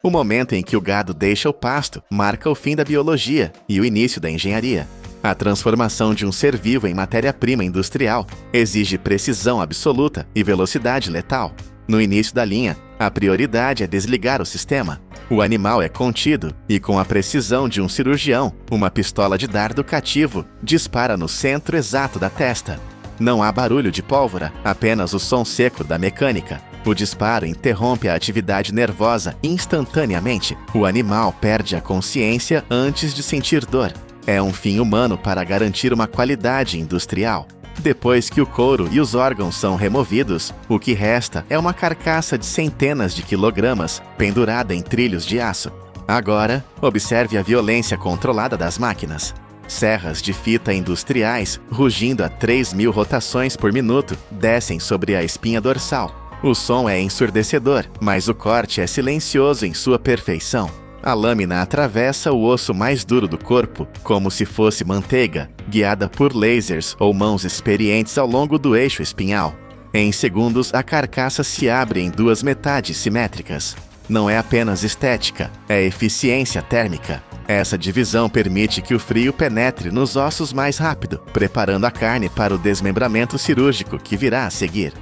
Speaker 1: O momento em que o gado deixa o pasto marca o fim da biologia e o início da engenharia. A transformação de um ser vivo em matéria-prima industrial exige precisão absoluta e velocidade letal. No início da linha, a prioridade é desligar o sistema. O animal é contido e, com a precisão de um cirurgião, uma pistola de dardo cativo dispara no centro exato da testa. Não há barulho de pólvora, apenas o som seco da mecânica. O disparo interrompe a atividade nervosa instantaneamente. O animal perde a consciência antes de sentir dor. É um fim humano para garantir uma qualidade industrial. Depois que o couro e os órgãos são removidos, o que resta é uma carcaça de centenas de quilogramas pendurada em trilhos de aço. Agora, observe a violência controlada das máquinas. Serras de fita industriais, rugindo a 3.000 rotações por minuto, descem sobre a espinha dorsal. O som é ensurdecedor, mas o corte é silencioso em sua perfeição. A lâmina atravessa o osso mais duro do corpo, como se fosse manteiga, guiada por lasers ou mãos experientes ao longo do eixo espinhal. Em segundos, a carcaça se abre em 2 metades simétricas. Não é apenas estética, é eficiência térmica. Essa divisão permite que o frio penetre nos ossos mais rápido, preparando a carne para o desmembramento cirúrgico que virá a seguir.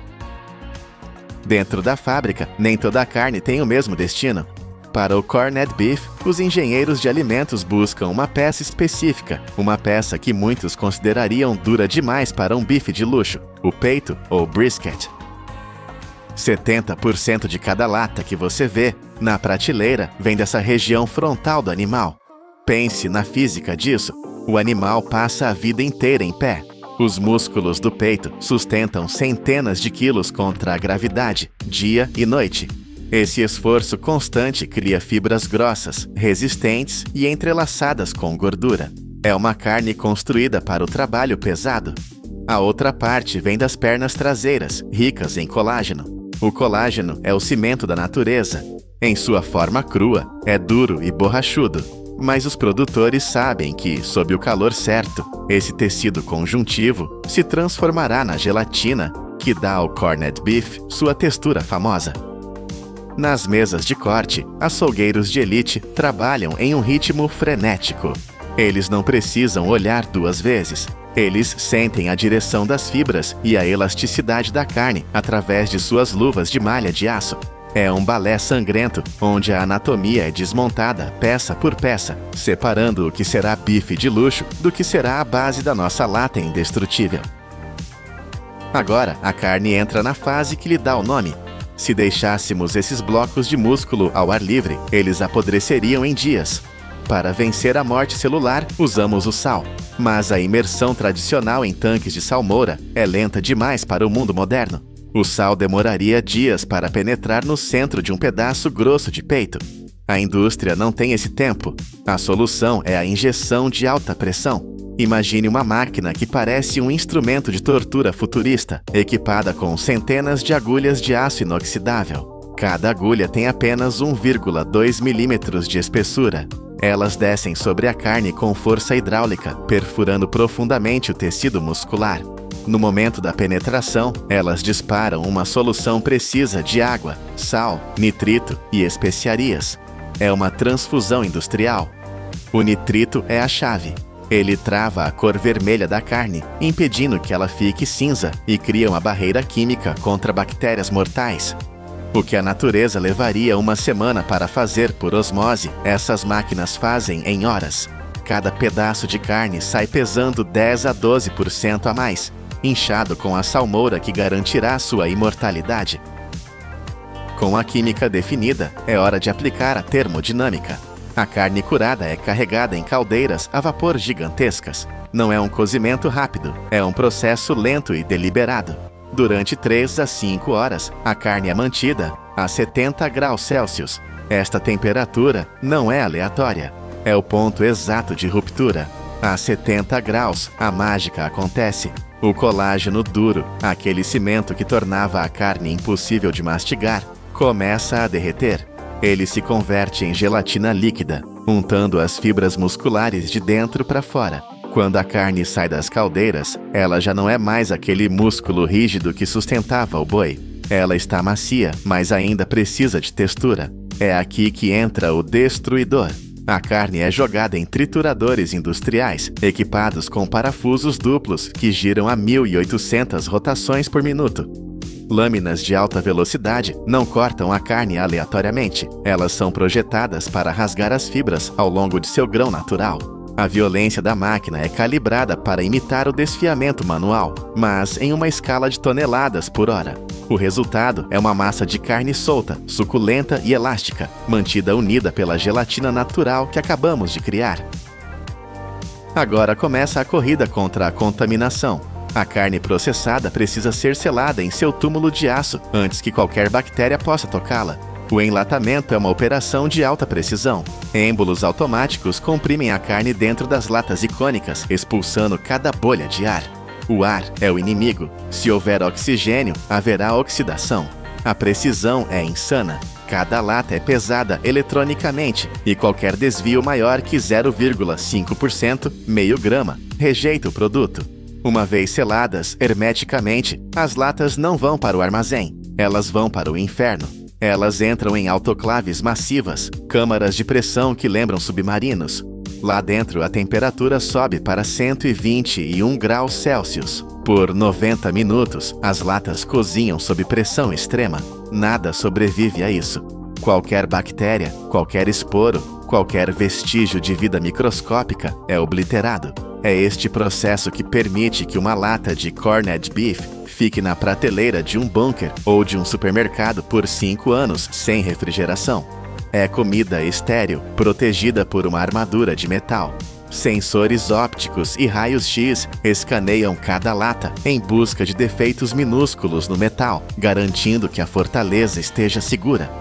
Speaker 1: Dentro da fábrica, nem toda a carne tem o mesmo destino. Para o corned beef, os engenheiros de alimentos buscam uma peça específica, uma peça que muitos considerariam dura demais para um bife de luxo, o peito ou brisket. 70% de cada lata que você vê na prateleira vem dessa região frontal do animal. Pense na física disso. O animal passa a vida inteira em pé. Os músculos do peito sustentam centenas de quilos contra a gravidade, dia e noite. Esse esforço constante cria fibras grossas, resistentes e entrelaçadas com gordura. É uma carne construída para o trabalho pesado. A outra parte vem das pernas traseiras, ricas em colágeno. O colágeno é o cimento da natureza. Em sua forma crua, é duro e borrachudo. Mas os produtores sabem que, sob o calor certo, esse tecido conjuntivo se transformará na gelatina, que dá ao corned beef sua textura famosa. Nas mesas de corte, açougueiros de elite trabalham em um ritmo frenético. Eles não precisam olhar 2 vezes. Eles sentem a direção das fibras e a elasticidade da carne através de suas luvas de malha de aço. É um balé sangrento, onde a anatomia é desmontada peça por peça, separando o que será bife de luxo do que será a base da nossa lata indestrutível. Agora, a carne entra na fase que lhe dá o nome. Se deixássemos esses blocos de músculo ao ar livre, eles apodreceriam em dias. Para vencer a morte celular, usamos o sal. Mas a imersão tradicional em tanques de salmoura é lenta demais para o mundo moderno. O sal demoraria dias para penetrar no centro de um pedaço grosso de peito. A indústria não tem esse tempo. A solução é a injeção de alta pressão. Imagine uma máquina que parece um instrumento de tortura futurista, equipada com centenas de agulhas de aço inoxidável. Cada agulha tem apenas 1,2 milímetros de espessura. Elas descem sobre a carne com força hidráulica, perfurando profundamente o tecido muscular. No momento da penetração, elas disparam uma solução precisa de água, sal, nitrito e especiarias. É uma transfusão industrial. O nitrito é a chave. Ele trava a cor vermelha da carne, impedindo que ela fique cinza e cria uma barreira química contra bactérias mortais. O que a natureza levaria uma semana para fazer por osmose, essas máquinas fazem em horas. Cada pedaço de carne sai pesando 10 a 12% a mais, inchado com a salmoura que garantirá sua imortalidade. Com a química definida, é hora de aplicar a termodinâmica. A carne curada é carregada em caldeiras a vapor gigantescas. Não é um cozimento rápido, é um processo lento e deliberado. Durante 3 a 5 horas, a carne é mantida a 70 graus Celsius. Esta temperatura não é aleatória, é o ponto exato de ruptura. A 70 graus, a mágica acontece. O colágeno duro, aquele cimento que tornava a carne impossível de mastigar, começa a derreter. Ele se converte em gelatina líquida, untando as fibras musculares de dentro para fora. Quando a carne sai das caldeiras, ela já não é mais aquele músculo rígido que sustentava o boi. Ela está macia, mas ainda precisa de textura. É aqui que entra o destruidor. A carne é jogada em trituradores industriais, equipados com parafusos duplos que giram a 1.800 rotações por minuto. Lâminas de alta velocidade não cortam a carne aleatoriamente. Elas são projetadas para rasgar as fibras ao longo de seu grão natural. A violência da máquina é calibrada para imitar o desfiamento manual, mas em uma escala de toneladas por hora. O resultado é uma massa de carne solta, suculenta e elástica, mantida unida pela gelatina natural que acabamos de criar. Agora começa a corrida contra a contaminação. A carne processada precisa ser selada em seu túmulo de aço antes que qualquer bactéria possa tocá-la. O enlatamento é uma operação de alta precisão. Êmbolos automáticos comprimem a carne dentro das latas icônicas, expulsando cada bolha de ar. O ar é o inimigo. Se houver oxigênio, haverá oxidação. A precisão é insana. Cada lata é pesada eletronicamente e qualquer desvio maior que 0,5%, meio grama, rejeita o produto. Uma vez seladas hermeticamente, as latas não vão para o armazém. Elas vão para o inferno. Elas entram em autoclaves massivas, câmaras de pressão que lembram submarinos. Lá dentro, a temperatura sobe para 121 graus Celsius. Por 90 minutos, as latas cozinham sob pressão extrema. Nada sobrevive a isso. Qualquer bactéria, qualquer esporo, qualquer vestígio de vida microscópica é obliterado. É este processo que permite que uma lata de corned beef fique na prateleira de um bunker ou de um supermercado por 5 anos sem refrigeração. É comida estéril, protegida por uma armadura de metal. Sensores ópticos e raios-x escaneiam cada lata em busca de defeitos minúsculos no metal, garantindo que a fortaleza esteja segura.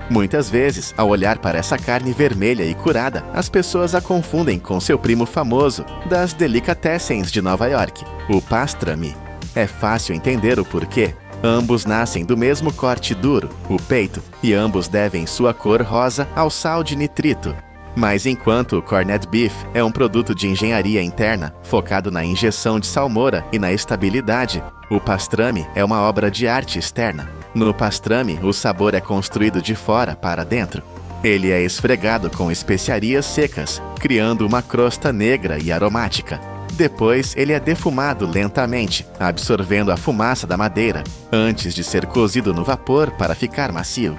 Speaker 1: Muitas vezes, ao olhar para essa carne vermelha e curada, as pessoas a confundem com seu primo famoso das delicatessens de Nova York, o pastrami. É fácil entender o porquê. Ambos nascem do mesmo corte duro, o peito, e ambos devem sua cor rosa ao sal de nitrito. Mas enquanto o corned beef é um produto de engenharia interna, focado na injeção de salmoura e na estabilidade, o pastrami é uma obra de arte externa. No pastrami, o sabor é construído de fora para dentro. Ele é esfregado com especiarias secas, criando uma crosta negra e aromática. Depois, ele é defumado lentamente, absorvendo a fumaça da madeira, antes de ser cozido no vapor para ficar macio.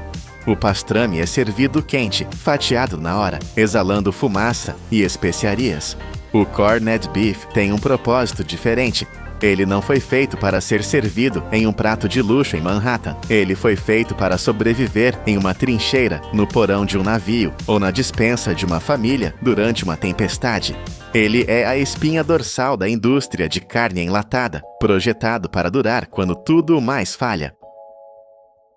Speaker 1: O pastrami é servido quente, fatiado na hora, exalando fumaça e especiarias. O corned beef tem um propósito diferente. Ele não foi feito para ser servido em um prato de luxo em Manhattan. Ele foi feito para sobreviver em uma trincheira, no porão de um navio ou na despensa de uma família durante uma tempestade. Ele é a espinha dorsal da indústria de carne enlatada, projetado para durar quando tudo mais falha.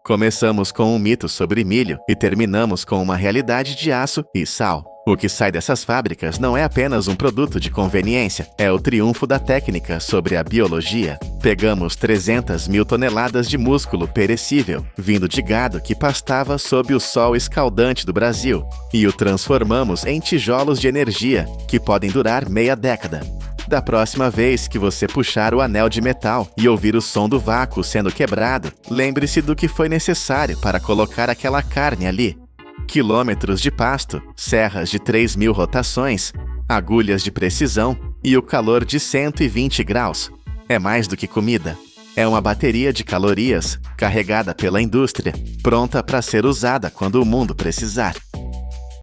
Speaker 1: Começamos com um mito sobre milho e terminamos com uma realidade de aço e sal. O que sai dessas fábricas não é apenas um produto de conveniência, é o triunfo da técnica sobre a biologia. Pegamos 300 mil toneladas de músculo perecível, vindo de gado que pastava sob o sol escaldante do Brasil, e o transformamos em tijolos de energia, que podem durar meia década. Da próxima vez que você puxar o anel de metal e ouvir o som do vácuo sendo quebrado, lembre-se do que foi necessário para colocar aquela carne ali. Quilômetros de pasto, serras de 3.000 rotações, agulhas de precisão e o calor de 120 graus. É mais do que comida. É uma bateria de calorias carregada pela indústria, pronta para ser usada quando o mundo precisar.